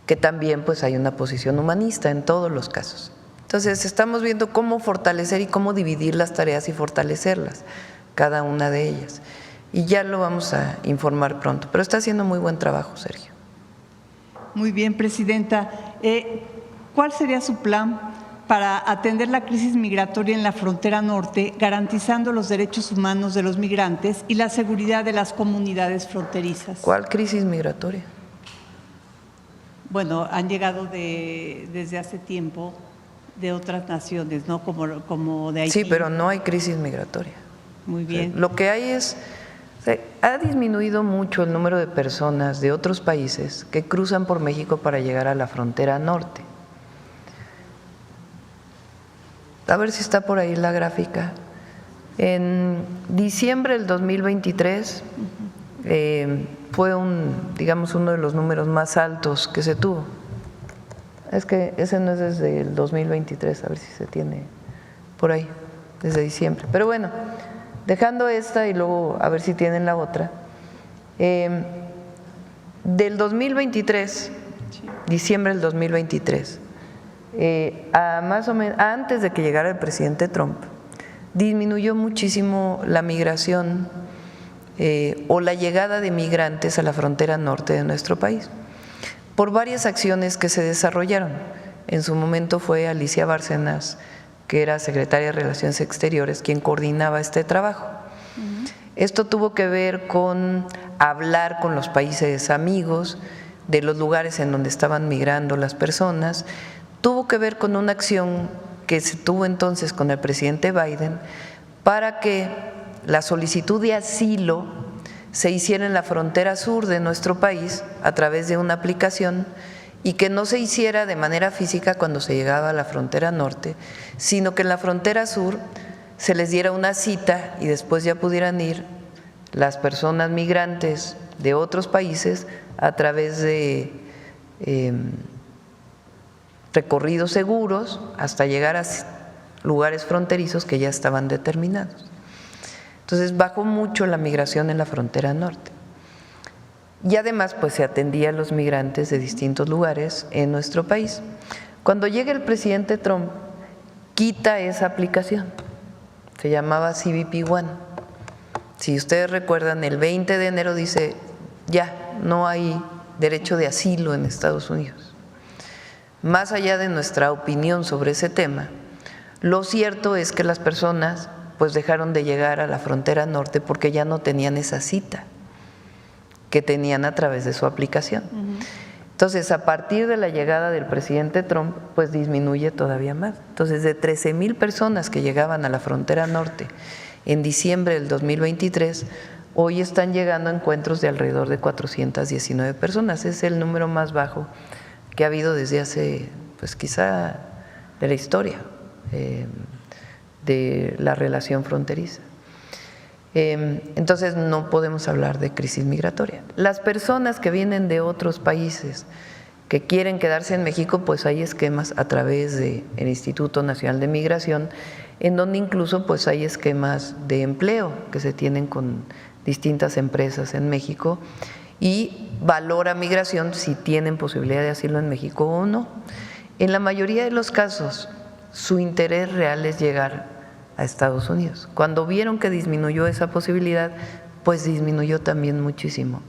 que también pues hay una posición humanista en todos los casos. Entonces estamos viendo cómo fortalecer y cómo dividir las tareas y fortalecerlas, cada una de ellas. Y ya lo vamos a informar pronto, pero está haciendo muy buen trabajo, Sergio.
Muy bien, Presidenta. ¿Cuál sería su plan para atender la crisis migratoria en la frontera norte, garantizando los derechos humanos de los migrantes y la seguridad de las comunidades fronterizas?
¿Cuál crisis migratoria?
Bueno, han llegado desde hace tiempo de otras naciones, ¿no? Como de Haití.
Sí, pero no hay crisis migratoria.
Muy bien.
Lo que hay ha disminuido mucho el número de personas de otros países que cruzan por México para llegar a la frontera norte. A ver si está por ahí la gráfica. En diciembre del 2023 fue uno de los números más altos que se tuvo. Es que ese no es desde el 2023, a ver si se tiene por ahí, desde diciembre. Pero bueno, dejando esta y luego a ver si tienen la otra. Del 2023, diciembre del 2023, más o menos antes de que llegara el presidente Trump, disminuyó muchísimo la migración o la llegada de migrantes a la frontera norte de nuestro país, por varias acciones que se desarrollaron. En su momento fue Alicia Bárcenas, que era secretaria de Relaciones Exteriores, quien coordinaba este trabajo. Esto tuvo que ver con hablar con los países amigos de los lugares en donde estaban migrando las personas, tuvo que ver con una acción que se tuvo entonces con el presidente Biden para que la solicitud de asilo se hiciera en la frontera sur de nuestro país a través de una aplicación y que no se hiciera de manera física cuando se llegaba a la frontera norte, sino que en la frontera sur se les diera una cita y después ya pudieran ir las personas migrantes de otros países a través de recorridos seguros hasta llegar a lugares fronterizos que ya estaban determinados. Entonces bajó mucho la migración en la frontera norte. Y además pues se atendía a los migrantes de distintos lugares en nuestro país. Cuando llega el presidente Trump, quita esa aplicación, se llamaba CBP One. Si ustedes recuerdan, el 20 de enero dice, ya no hay derecho de asilo en Estados Unidos. Más allá de nuestra opinión sobre ese tema, lo cierto es que las personas pues dejaron de llegar a la frontera norte porque ya no tenían esa cita que tenían a través de su aplicación. Entonces, a partir de la llegada del presidente Trump, pues disminuye todavía más. Entonces, de 13,000 personas que llegaban a la frontera norte en diciembre del 2023, hoy están llegando a encuentros de alrededor de 419 personas. Es el número más bajo que ha habido desde hace, pues quizá de la historia de la relación fronteriza. Entonces no podemos hablar de crisis migratoria. Las personas que vienen de otros países que quieren quedarse en México, pues hay esquemas a través del Instituto Nacional de Migración, en donde incluso pues hay esquemas de empleo que se tienen con distintas empresas en México y valora migración si tienen posibilidad de asilo en México o no. En la mayoría de los casos, su interés real es llegar a Estados Unidos. Cuando vieron que disminuyó esa posibilidad, pues disminuyó también muchísimo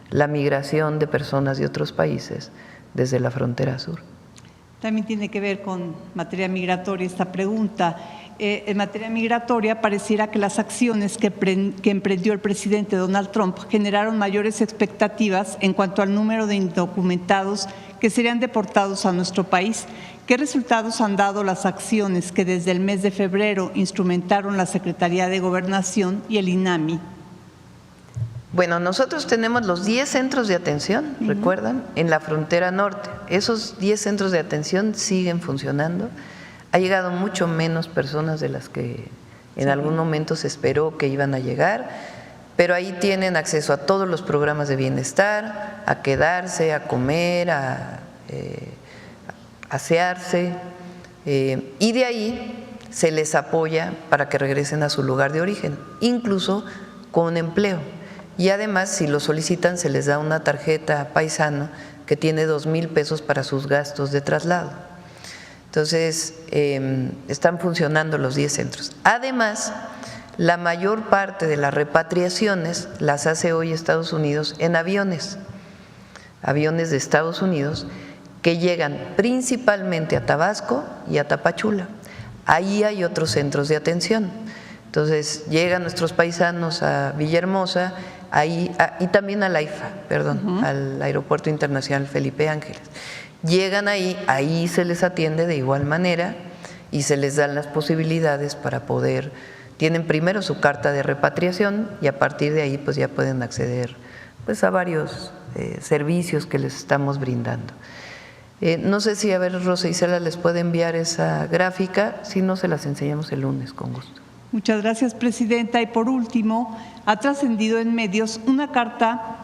la migración de personas de otros países desde la frontera sur.
También tiene que ver con materia migratoria esta pregunta. En materia migratoria, pareciera que las acciones que emprendió el presidente Donald Trump generaron mayores expectativas en cuanto al número de indocumentados que serían deportados a nuestro país. ¿Qué resultados han dado las acciones que desde el mes de febrero instrumentaron la Secretaría de Gobernación y el INAMI?
Bueno, nosotros tenemos los 10 centros de atención, ¿recuerdan? En la frontera norte. Esos 10 centros de atención siguen funcionando. Ha llegado mucho menos personas de las que en algún momento se esperó que iban a llegar, pero ahí tienen acceso a todos los programas de bienestar, a quedarse, a comer, a asearse, y de ahí se les apoya para que regresen a su lugar de origen, incluso con empleo. Y además, si lo solicitan, se les da una tarjeta paisano que tiene 2,000 pesos para sus gastos de traslado. Entonces, están funcionando los 10 centros. Además, la mayor parte de las repatriaciones las hace hoy Estados Unidos en aviones de Estados Unidos que llegan principalmente a Tabasco y a Tapachula. Ahí hay otros centros de atención. Entonces, llegan nuestros paisanos a Villahermosa y también a la IFA, al Aeropuerto Internacional Felipe Ángeles. Llegan ahí se les atiende de igual manera y se les dan las posibilidades para poder, tienen primero su carta de repatriación y a partir de ahí pues ya pueden acceder pues a varios servicios que les estamos brindando. No sé si, a ver, Rosa Isela les puede enviar esa gráfica, si no se las enseñamos el lunes con gusto.
Muchas gracias, Presidenta. Y por último, ha trascendido en medios una carta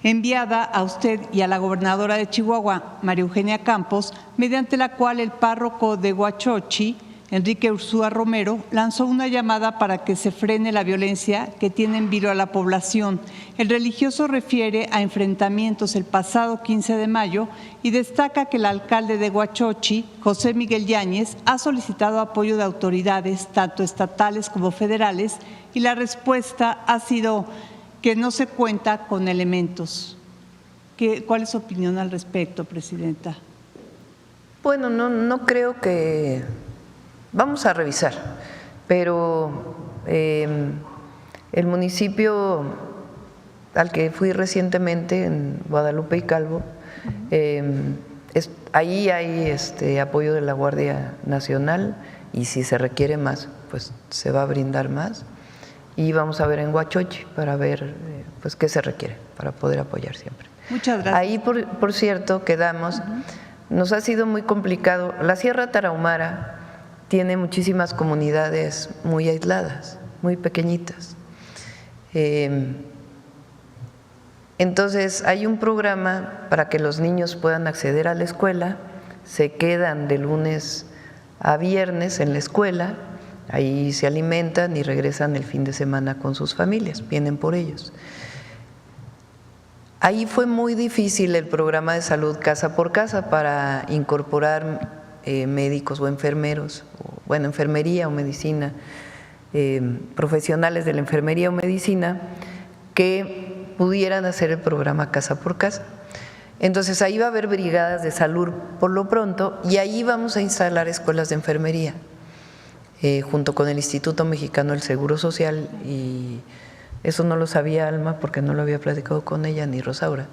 enviada a usted y a la gobernadora de Chihuahua, María Eugenia Campos, mediante la cual el párroco de Huachochi, Enrique Ursúa Romero, lanzó una llamada para que se frene la violencia que tiene en vilo a la población. El religioso refiere a enfrentamientos el pasado 15 de mayo y destaca que el alcalde de Huachochi, José Miguel Yáñez, ha solicitado apoyo de autoridades, tanto estatales como federales, y la respuesta ha sido que no se cuenta con elementos. ¿Cuál es su opinión al respecto, Presidenta?
Bueno, no creo que… Vamos a revisar, pero el municipio al que fui recientemente, en Guadalupe y Calvo, ahí hay apoyo de la Guardia Nacional y si se requiere más, pues se va a brindar más. Y vamos a ver en Huachochi para ver pues qué se requiere para poder apoyar siempre.
Muchas gracias.
Ahí, por cierto, quedamos, nos ha sido muy complicado. La Sierra Tarahumara tiene muchísimas comunidades muy aisladas, muy pequeñitas. Entonces, hay un programa para que los niños puedan acceder a la escuela, se quedan de lunes a viernes en la escuela, ahí se alimentan y regresan el fin de semana con sus familias, vienen por ellos. Ahí fue muy difícil el programa de salud casa por casa para incorporar médicos o enfermeros, enfermería o medicina, profesionales de la enfermería o medicina que pudieran hacer el programa casa por casa. Entonces ahí va a haber brigadas de salud por lo pronto y ahí vamos a instalar escuelas de enfermería junto con el Instituto Mexicano del Seguro Social, y eso no lo sabía Alma porque no lo había platicado con ella ni Rosaura,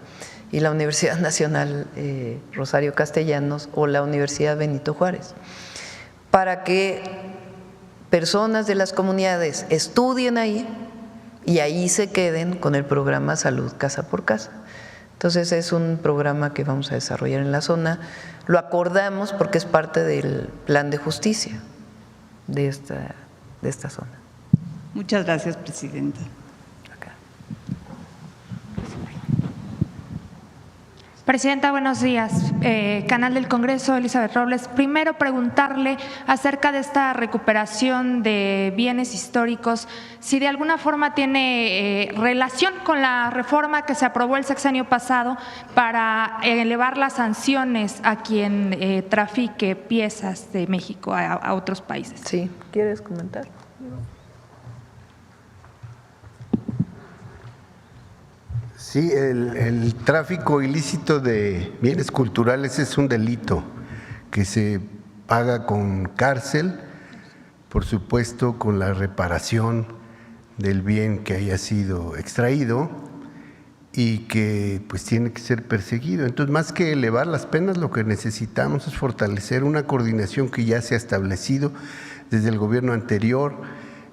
y la Universidad Nacional Rosario Castellanos o la Universidad Benito Juárez, para que personas de las comunidades estudien ahí y ahí se queden con el programa Salud Casa por Casa. Entonces es un programa que vamos a desarrollar en la zona, lo acordamos porque es parte del plan de justicia de esta zona.
Muchas gracias, Presidenta.
Presidenta, buenos días. Canal del Congreso, Elizabeth Robles. Primero, preguntarle acerca de esta recuperación de bienes históricos, si de alguna forma tiene relación con la reforma que se aprobó el sexenio pasado para elevar las sanciones a quien trafique piezas de México a otros países.
Sí, ¿quieres comentar?
Sí, el tráfico ilícito de bienes culturales es un delito que se paga con cárcel, por supuesto con la reparación del bien que haya sido extraído y que pues tiene que ser perseguido. Entonces, más que elevar las penas, lo que necesitamos es fortalecer una coordinación que ya se ha establecido desde el gobierno anterior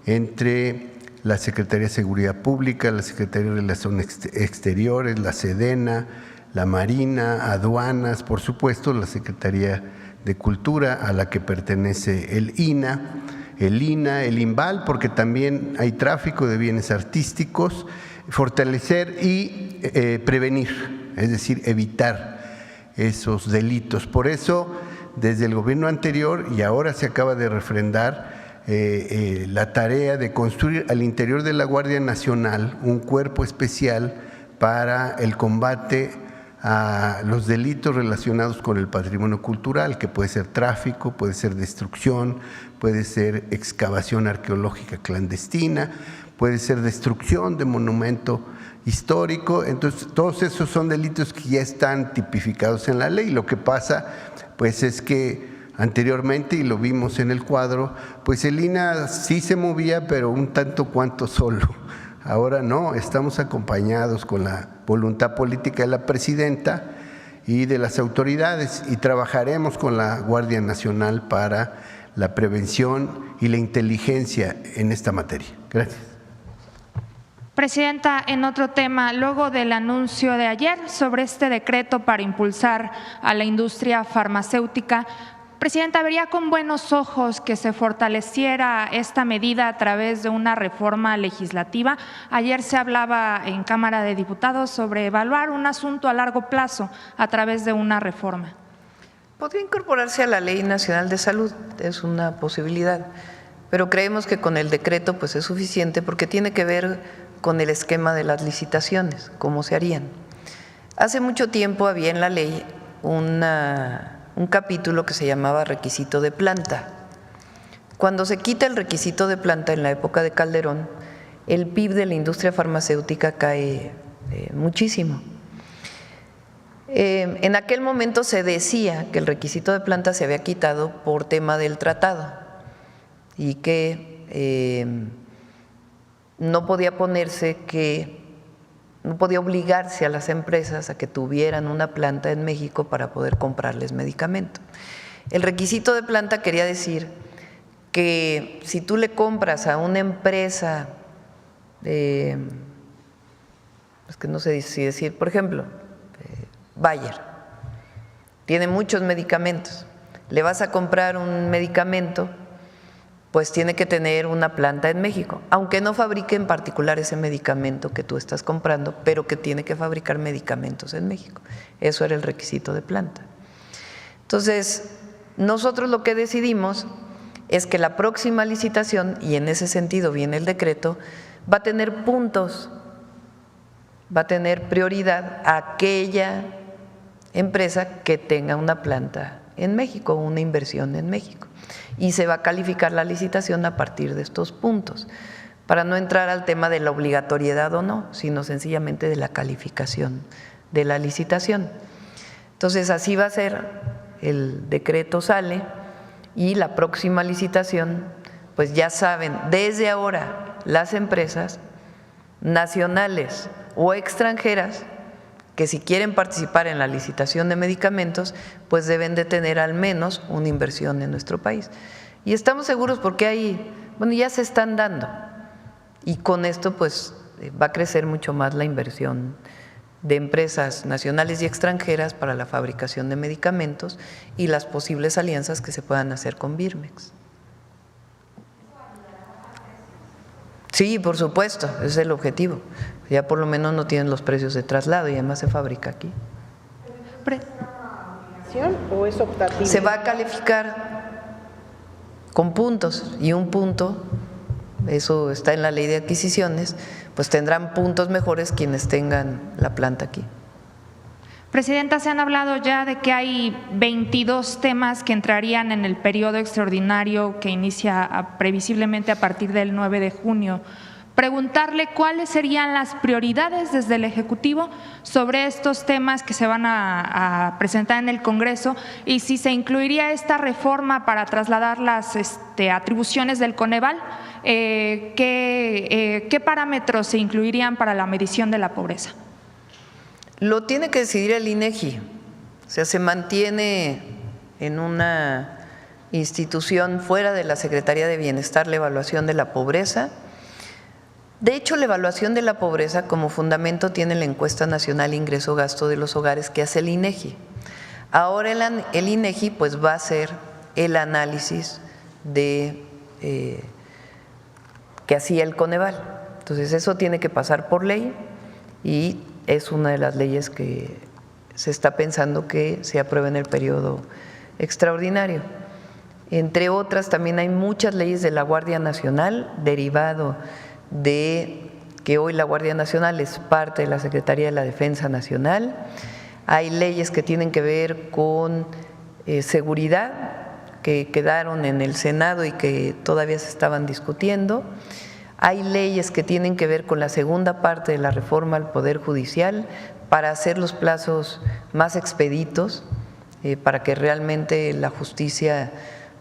entre la Secretaría de Seguridad Pública, la Secretaría de Relaciones Exteriores, la Sedena, la Marina, Aduanas, por supuesto la Secretaría de Cultura a la que pertenece el INA, el INVAL, porque también hay tráfico de bienes artísticos, fortalecer y prevenir, es decir, evitar esos delitos. Por eso, desde el gobierno anterior y ahora se acaba de refrendar la tarea de construir al interior de la Guardia Nacional un cuerpo especial para el combate a los delitos relacionados con el patrimonio cultural, que puede ser tráfico, puede ser destrucción, puede ser excavación arqueológica clandestina, puede ser destrucción de monumento histórico. Entonces, todos esos son delitos que ya están tipificados en la ley. Lo que pasa, pues, es que anteriormente, y lo vimos en el cuadro, pues el INA sí se movía, pero un tanto cuanto solo. Ahora no, estamos acompañados con la voluntad política de la presidenta y de las autoridades y trabajaremos con la Guardia Nacional para la prevención y la inteligencia en esta materia. Gracias.
Presidenta, en otro tema, luego del anuncio de ayer sobre este decreto para impulsar a la industria farmacéutica, Presidenta, ¿vería con buenos ojos que se fortaleciera esta medida a través de una reforma legislativa? Ayer se hablaba en Cámara de Diputados sobre evaluar un asunto a largo plazo a través de una reforma.
Podría incorporarse a la Ley Nacional de Salud, es una posibilidad, pero creemos que con el decreto pues es suficiente porque tiene que ver con el esquema de las licitaciones, cómo se harían. Hace mucho tiempo había en la ley un capítulo que se llamaba requisito de planta. Cuando se quita el requisito de planta en la época de Calderón, el PIB de la industria farmacéutica cae muchísimo. En aquel momento se decía que el requisito de planta se había quitado por tema del tratado y que no podía no podía obligarse a las empresas a que tuvieran una planta en México para poder comprarles medicamento. El requisito de planta quería decir que si tú le compras a una empresa, es que no sé si decir, por ejemplo, Bayer, tiene muchos medicamentos, le vas a comprar un medicamento, pues tiene que tener una planta en México, aunque no fabrique en particular ese medicamento que tú estás comprando, pero que tiene que fabricar medicamentos en México. Eso era el requisito de planta. Entonces, nosotros lo que decidimos es que la próxima licitación, y en ese sentido viene el decreto, va a tener puntos, va a tener prioridad a aquella empresa que tenga una planta en México, una inversión en México. Y se va a calificar la licitación a partir de estos puntos, para no entrar al tema de la obligatoriedad o no, sino sencillamente de la calificación de la licitación. Entonces, así va a ser, el decreto sale y la próxima licitación, pues ya saben, desde ahora las empresas nacionales o extranjeras que si quieren participar en la licitación de medicamentos, pues deben de tener al menos una inversión en nuestro país. Y estamos seguros porque ya se están dando. Y con esto pues va a crecer mucho más la inversión de empresas nacionales y extranjeras para la fabricación de medicamentos y las posibles alianzas que se puedan hacer con Birmex. Sí, por supuesto, ese es el objetivo. Ya por lo menos no tienen los precios de traslado y además se fabrica aquí.
¿O es optativo?
Se va a calificar con puntos y un punto, eso está en la ley de adquisiciones, pues tendrán puntos mejores quienes tengan la planta aquí.
Presidenta, se han hablado ya de que hay 22 temas que entrarían en el periodo extraordinario que inicia previsiblemente a partir del 9 de junio. Preguntarle cuáles serían las prioridades desde el Ejecutivo sobre estos temas que se van a presentar en el Congreso y si se incluiría esta reforma para trasladar las atribuciones del Coneval, ¿qué parámetros se incluirían para la medición de la pobreza?
Lo tiene que decidir el INEGI, o sea, se mantiene en una institución fuera de la Secretaría de Bienestar la evaluación de la pobreza. De hecho, la evaluación de la pobreza como fundamento tiene la encuesta nacional ingreso-gasto de los hogares que hace el INEGI. Ahora el INEGI pues va a hacer el análisis de que hacía el Coneval. Entonces eso tiene que pasar por ley y es una de las leyes que se está pensando que se apruebe en el periodo extraordinario. Entre otras, también hay muchas leyes de la Guardia Nacional derivado de que hoy la Guardia Nacional es parte de la Secretaría de la Defensa Nacional. Hay leyes que tienen que ver con seguridad, que quedaron en el Senado y que todavía se estaban discutiendo. Hay leyes que tienen que ver con la segunda parte de la reforma al Poder Judicial para hacer los plazos más expeditos, para que realmente la justicia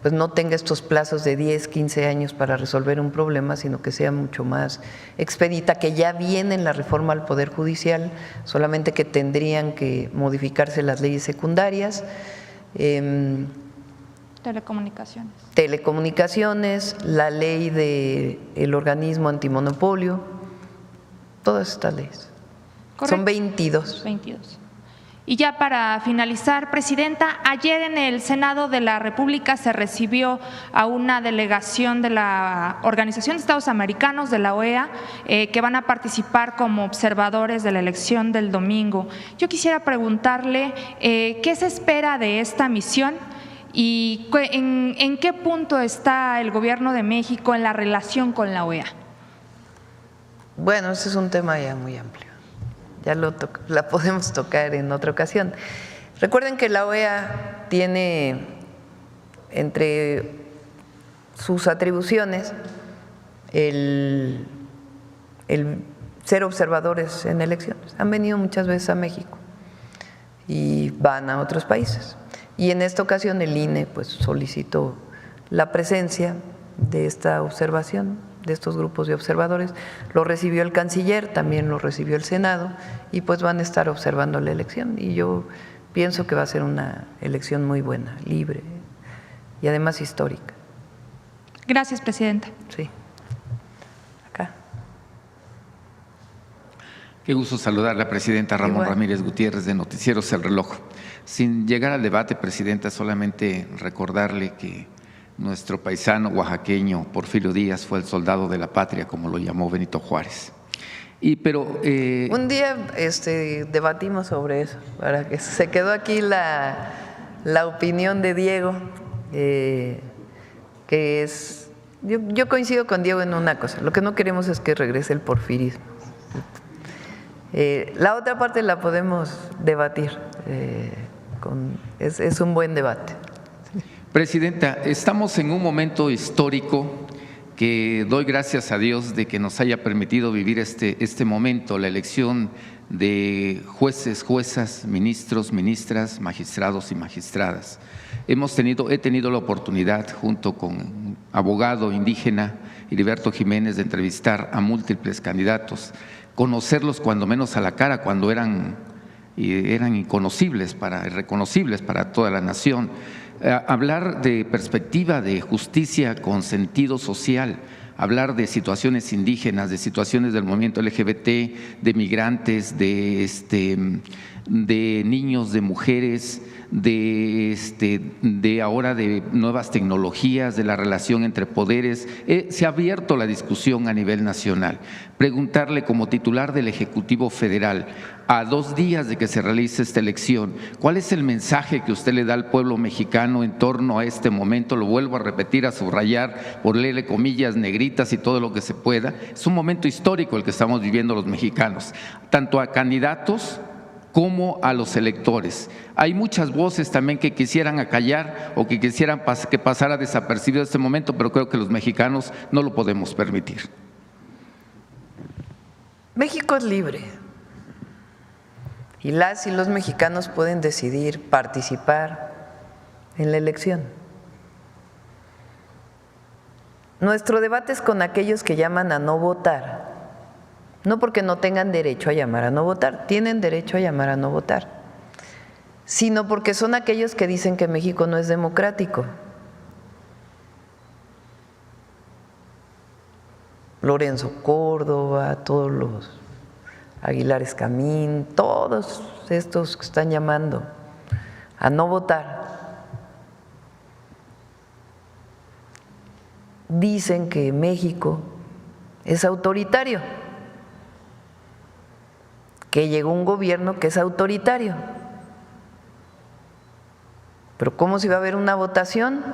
pues no tenga estos plazos de 10, 15 años para resolver un problema, sino que sea mucho más expedita, que ya viene en la reforma al Poder Judicial, solamente que tendrían que modificarse las leyes secundarias. Telecomunicaciones, la ley del organismo antimonopolio, todas estas leyes. Correcto. Son 22.
22. Y ya para finalizar, Presidenta, ayer en el Senado de la República se recibió a una delegación de la Organización de Estados Americanos, de la OEA, que van a participar como observadores de la elección del domingo. Yo quisiera preguntarle qué se espera de esta misión y en qué punto está el Gobierno de México en la relación con la OEA.
Bueno, ese es un tema ya muy amplio. Ya la podemos tocar en otra ocasión. Recuerden que la OEA tiene entre sus atribuciones el ser observadores en elecciones. Han venido muchas veces a México y van a otros países. Y en esta ocasión el INE pues solicitó la presencia de esta observación, de estos grupos de observadores. Lo recibió el canciller, también lo recibió el Senado y pues van a estar observando la elección y yo pienso que va a ser una elección muy buena, libre y además histórica.
Gracias, Presidenta.
Sí. Acá.
Qué gusto saludar a la Presidenta Ramón Ramírez Gutiérrez de Noticieros El Reloj. Sin llegar al debate, Presidenta, solamente recordarle que nuestro paisano oaxaqueño Porfirio Díaz fue el soldado de la patria, como lo llamó Benito Juárez. Un
día debatimos sobre eso, para que se quedó aquí la opinión de Diego, que es… Yo coincido con Diego en una cosa, lo que no queremos es que regrese el porfirismo. La otra parte la podemos debatir, es un buen debate.
Presidenta, estamos en un momento histórico que doy gracias a Dios de que nos haya permitido vivir este momento, la elección de jueces, juezas, ministros, ministras, magistrados y magistradas. He tenido la oportunidad, junto con un abogado indígena, Heriberto Jiménez, de entrevistar a múltiples candidatos, conocerlos cuando menos a la cara, cuando eran irreconocibles para toda la nación. Hablar de perspectiva de justicia con sentido social, hablar de situaciones indígenas, de situaciones del movimiento LGBT, de migrantes, de niños, de mujeres, de ahora de nuevas tecnologías, de la relación entre poderes. Se ha abierto la discusión a nivel nacional. Preguntarle como titular del Ejecutivo Federal, a 2 días de que se realice esta elección, ¿cuál es el mensaje que usted le da al pueblo mexicano en torno a este momento? Lo vuelvo a repetir, a subrayar, ponerle comillas negritas y todo lo que se pueda. Es un momento histórico el que estamos viviendo los mexicanos, tanto a candidatos como a los electores. Hay muchas voces también que quisieran acallar o que quisieran que pasara desapercibido este momento, pero creo que los mexicanos no lo podemos permitir.
México es libre y las y los mexicanos pueden decidir participar en la elección. Nuestro debate es con aquellos que llaman a no votar, no porque no tengan derecho a llamar a no votar, tienen derecho a llamar a no votar, sino porque son aquellos que dicen que México no es democrático. Lorenzo Córdoba, todos los Aguilar Escamín, todos estos que están llamando a no votar, dicen que México es autoritario, que llegó un gobierno que es autoritario. Pero ¿cómo se va a haber una votación?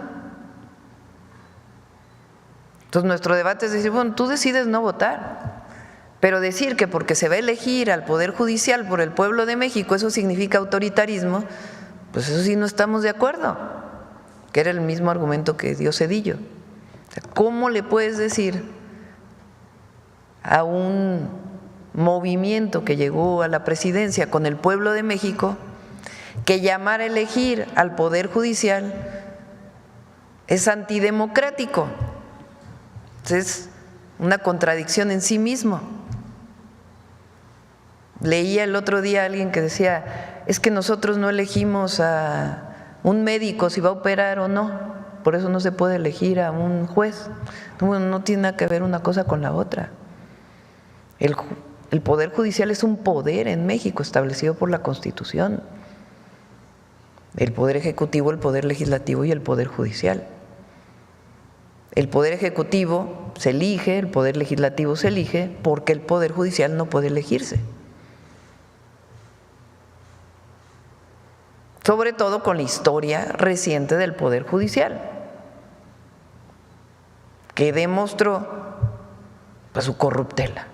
Entonces nuestro debate es decir, bueno, tú decides no votar, pero decir que porque se va a elegir al Poder Judicial por el pueblo de México, eso significa autoritarismo, pues eso sí no estamos de acuerdo, que era el mismo argumento que dio Zedillo. O sea, ¿cómo le puedes decir a un movimiento que llegó a la presidencia con el pueblo de México que llamar a elegir al Poder Judicial es antidemocrático? Es una contradicción en sí mismo. Leía el otro día a alguien que decía, es que nosotros no elegimos a un médico si va a operar o no, por eso no se puede elegir a un juez. No tiene nada que ver una cosa con la otra. El Poder Judicial es un poder en México establecido por la Constitución. El Poder Ejecutivo, el Poder Legislativo y el Poder Judicial. El Poder Ejecutivo se elige, el Poder Legislativo se elige, porque el Poder Judicial no puede elegirse. Sobre todo con la historia reciente del Poder Judicial, que demostró pues, su corruptela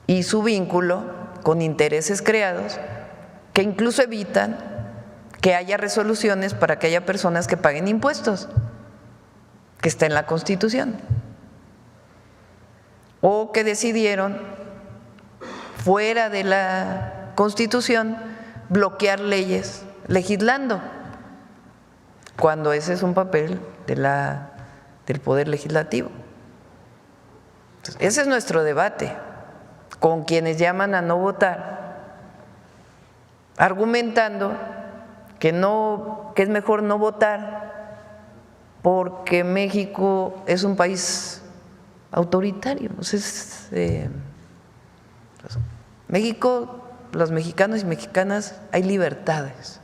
y su vínculo con intereses creados que incluso evitan que haya resoluciones para que haya personas que paguen impuestos, que está en la Constitución, o que decidieron fuera de la Constitución bloquear leyes legislando, cuando ese es un papel del Poder Legislativo. Entonces, ese es nuestro debate con quienes llaman a no votar, argumentando que es mejor no votar porque México es un país autoritario. Entonces, México, los mexicanos y mexicanas, hay libertades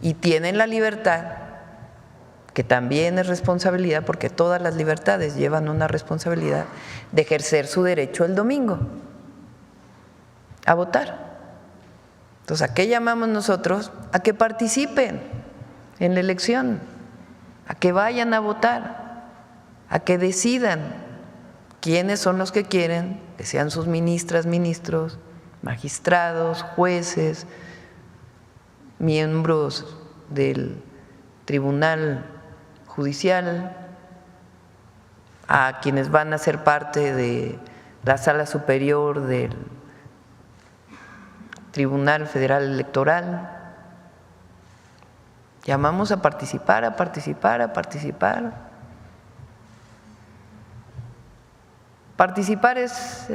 y tienen la libertad, que también es responsabilidad, porque todas las libertades llevan una responsabilidad, de ejercer su derecho el domingo a votar. Entonces, ¿a qué llamamos nosotros? A que participen en la elección, a que vayan a votar, a que decidan quiénes son los que quieren que sean sus ministras, ministros, magistrados, jueces, miembros del Tribunal Judicial, a quienes van a ser parte de la Sala Superior del Tribunal Federal Electoral. Llamamos a participar, a participar, a participar. Participar es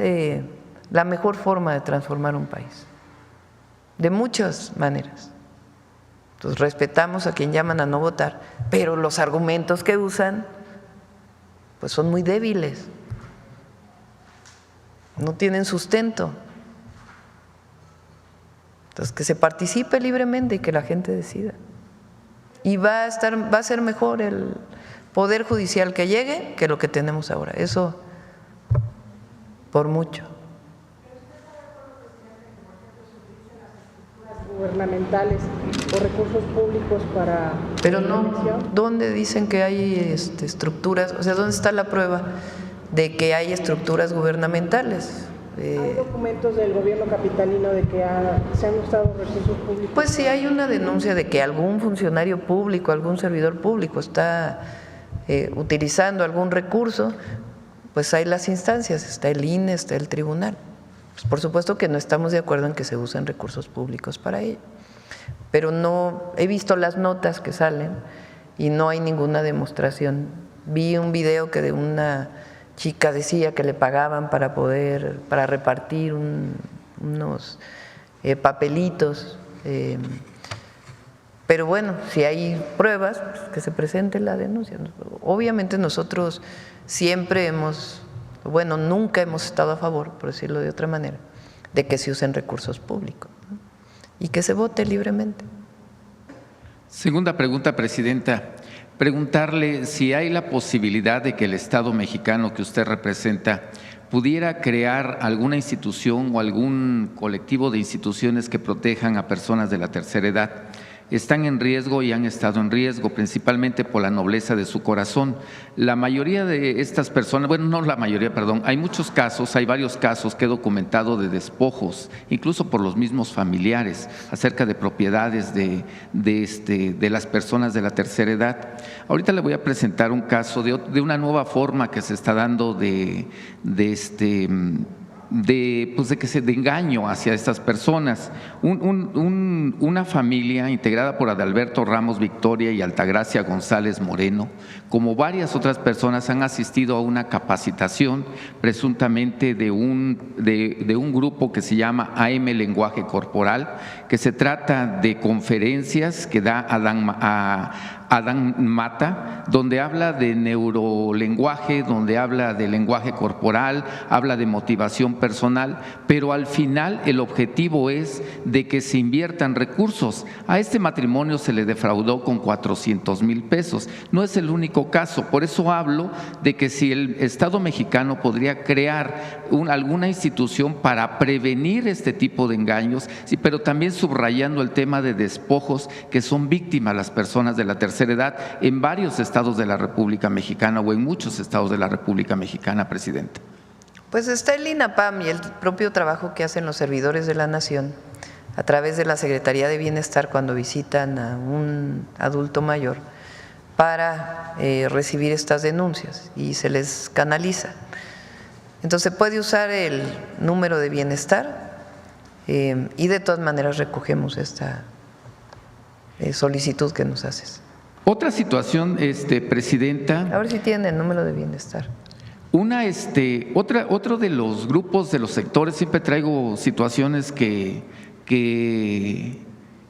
la mejor forma de transformar un país, de muchas maneras. Entonces respetamos a quien llaman a no votar, pero los argumentos que usan pues son muy débiles, no tienen sustento. Entonces, que se participe libremente y que la gente decida. Y va a ser mejor el Poder Judicial que llegue que lo que tenemos ahora. Eso por mucho.
Gubernamentales o recursos públicos para…
Pero no, ¿dónde dicen que hay estructuras? O sea, ¿dónde está la prueba de que hay estructuras gubernamentales?
¿Hay documentos del gobierno capitalino de que se han usado recursos públicos?
Pues sí, hay una denuncia de que algún funcionario público, algún servidor público está utilizando algún recurso. Pues hay las instancias, está el INE, está el tribunal. Pues por supuesto que no estamos de acuerdo en que se usen recursos públicos para ello, pero no he visto las notas que salen y no hay ninguna demostración. Vi un video que de una chica decía que le pagaban para repartir unos papelitos, pero bueno, si hay pruebas, pues que se presente la denuncia. Obviamente nosotros siempre nunca hemos estado a favor, por decirlo de otra manera, de que se usen recursos públicos, ¿no? Y que se vote libremente.
Segunda pregunta, Presidenta. Preguntarle si hay la posibilidad de que el Estado mexicano que usted representa pudiera crear alguna institución o algún colectivo de instituciones que protejan a personas de la tercera edad. Están en riesgo y han estado en riesgo, principalmente por la nobleza de su corazón. La mayoría de estas personas, bueno, no la mayoría, perdón, hay varios casos que he documentado de despojos, incluso por los mismos familiares, acerca de propiedades de las personas de la tercera edad. Ahorita le voy a presentar un caso de una nueva forma que se está dando de engaño hacia estas personas. Una familia integrada por Adalberto Ramos Victoria y Altagracia González Moreno, como varias otras personas, han asistido a una capacitación presuntamente de un grupo que se llama AM Lenguaje Corporal, que se trata de conferencias que da Adán Mata, donde habla de neurolenguaje, donde habla de lenguaje corporal, habla de motivación personal, pero al final el objetivo es de que se inviertan recursos. A este matrimonio se le defraudó con 400,000 pesos. No es el único caso, por eso hablo de que si el Estado mexicano podría crear alguna institución para prevenir este tipo de engaños, sí, pero también subrayando el tema de despojos que son víctimas las personas de la tercera edad en varios estados de la República Mexicana o en muchos estados de la República Mexicana, Presidenta.
Pues está el INAPAM y el propio trabajo que hacen los servidores de la Nación a través de la Secretaría de Bienestar cuando visitan a un adulto mayor para recibir estas denuncias y se les canaliza. Entonces puede usar el número de bienestar y de todas maneras recogemos esta solicitud que nos haces.
Otra situación, Presidenta.
A ver si tienen el número de bienestar.
Otro de los grupos, de los sectores, siempre traigo situaciones que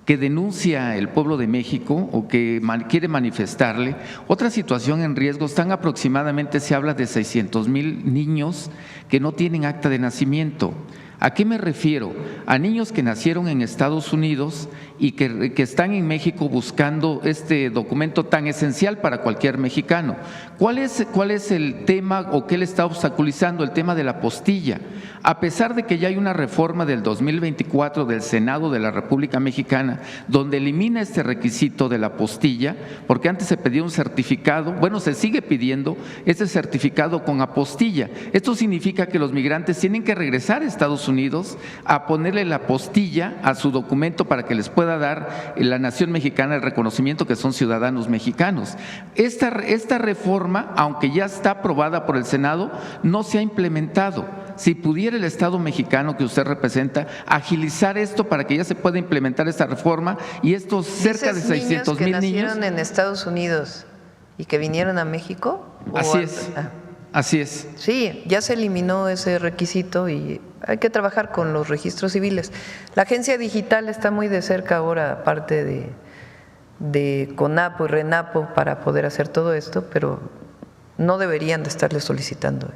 denuncia el pueblo de México o que quiere manifestarle. Otra situación en riesgo, están aproximadamente, se habla de 600,000 niños que no tienen acta de nacimiento. ¿A qué me refiero? A niños que nacieron en Estados Unidos y que están en México buscando este documento tan esencial para cualquier mexicano. ¿Cuál es el tema o qué le está obstaculizando? El tema de la apostilla. A pesar de que ya hay una reforma del 2024 del Senado de la República Mexicana donde elimina este requisito de la apostilla, porque antes se pedía un certificado, bueno, se sigue pidiendo este certificado con apostilla. Esto significa que los migrantes tienen que regresar a Estados Unidos a ponerle la apostilla a su documento para que les pueda dar la nación mexicana el reconocimiento que son ciudadanos mexicanos. Esta reforma, aunque ya está aprobada por el Senado, no se ha implementado. Si pudiera el Estado mexicano que usted representa agilizar esto para que ya se pueda implementar esta reforma y estos cerca de 600,000 niños
que nacieron en Estados Unidos y que vinieron a México.
Así es. Así es.
Sí, ya se eliminó ese requisito y hay que trabajar con los registros civiles. La agencia digital está muy de cerca ahora, aparte de CONAPO y RENAPO, para poder hacer todo esto, pero no deberían de estarle solicitando.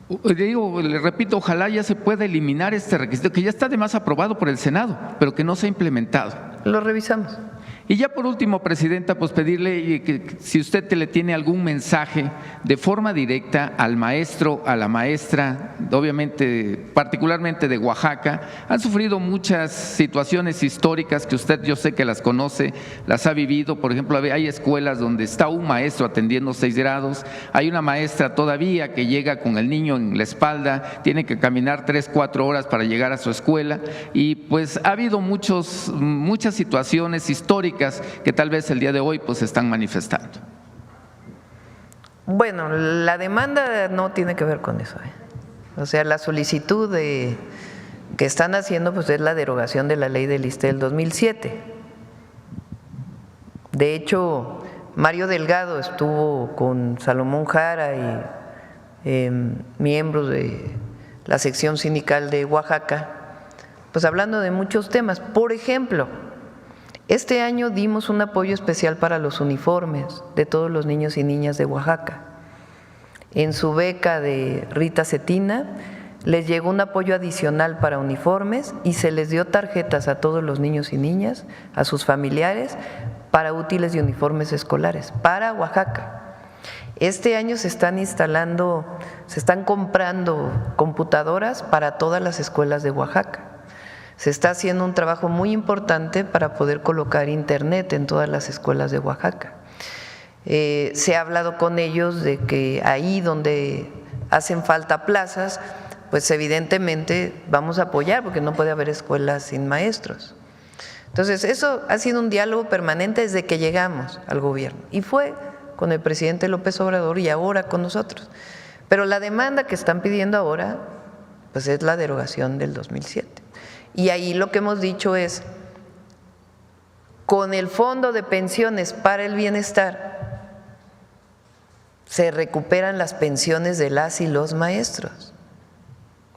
Le repito, ojalá ya se pueda eliminar este requisito, que ya está además aprobado por el Senado, pero que no se ha implementado.
Lo revisamos.
Y ya por último, Presidenta, pues pedirle que si usted le tiene algún mensaje de forma directa al maestro, a la maestra, obviamente, particularmente de Oaxaca. Han sufrido muchas situaciones históricas que usted, yo sé que las conoce, las ha vivido. Por ejemplo, hay escuelas donde está un maestro atendiendo 6 grados, hay una maestra todavía que llega con el niño en la espalda, tiene que caminar 3, 4 horas para llegar a su escuela, y pues ha habido muchas situaciones históricas que tal vez el día de hoy pues se están manifestando.
Bueno, la demanda no tiene que ver con eso. O sea, la solicitud que están haciendo pues es la derogación de la ley del ISSSTE del 2007. De hecho, Mario Delgado estuvo con Salomón Jara y miembros de la sección sindical de Oaxaca, pues hablando de muchos temas. Por ejemplo, este año dimos un apoyo especial para los uniformes de todos los niños y niñas de Oaxaca. En su beca de Rita Cetina les llegó un apoyo adicional para uniformes y se les dio tarjetas a todos los niños y niñas, a sus familiares, para útiles y uniformes escolares, para Oaxaca. Este año se están comprando computadoras para todas las escuelas de Oaxaca. Se está haciendo un trabajo muy importante para poder colocar internet en todas las escuelas de Oaxaca. Se ha hablado con ellos de que ahí donde hacen falta plazas, pues evidentemente vamos a apoyar, porque no puede haber escuelas sin maestros. Entonces, eso ha sido un diálogo permanente desde que llegamos al gobierno, y fue con el presidente López Obrador y ahora con nosotros. Pero la demanda que están pidiendo ahora, pues es la derogación del 2007. Y ahí lo que hemos dicho es, con el Fondo de Pensiones para el Bienestar, se recuperan las pensiones de las y los maestros.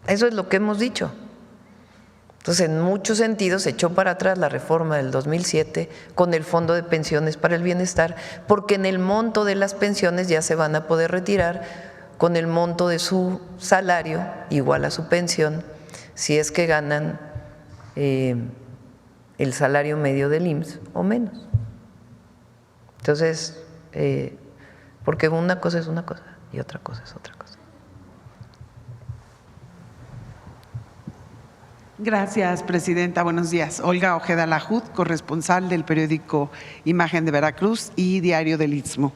Eso es lo que hemos dicho. Entonces, en muchos sentidos, se echó para atrás la reforma del 2007 con el Fondo de Pensiones para el Bienestar, porque en el monto de las pensiones ya se van a poder retirar con el monto de su salario, igual a su pensión, si es que ganan el salario medio del IMSS o menos. Entonces, porque una cosa es una cosa y otra cosa es otra cosa.
Gracias, Presidenta. Buenos días. Olga Ojeda Lajud, corresponsal del periódico Imagen de Veracruz y Diario del Istmo.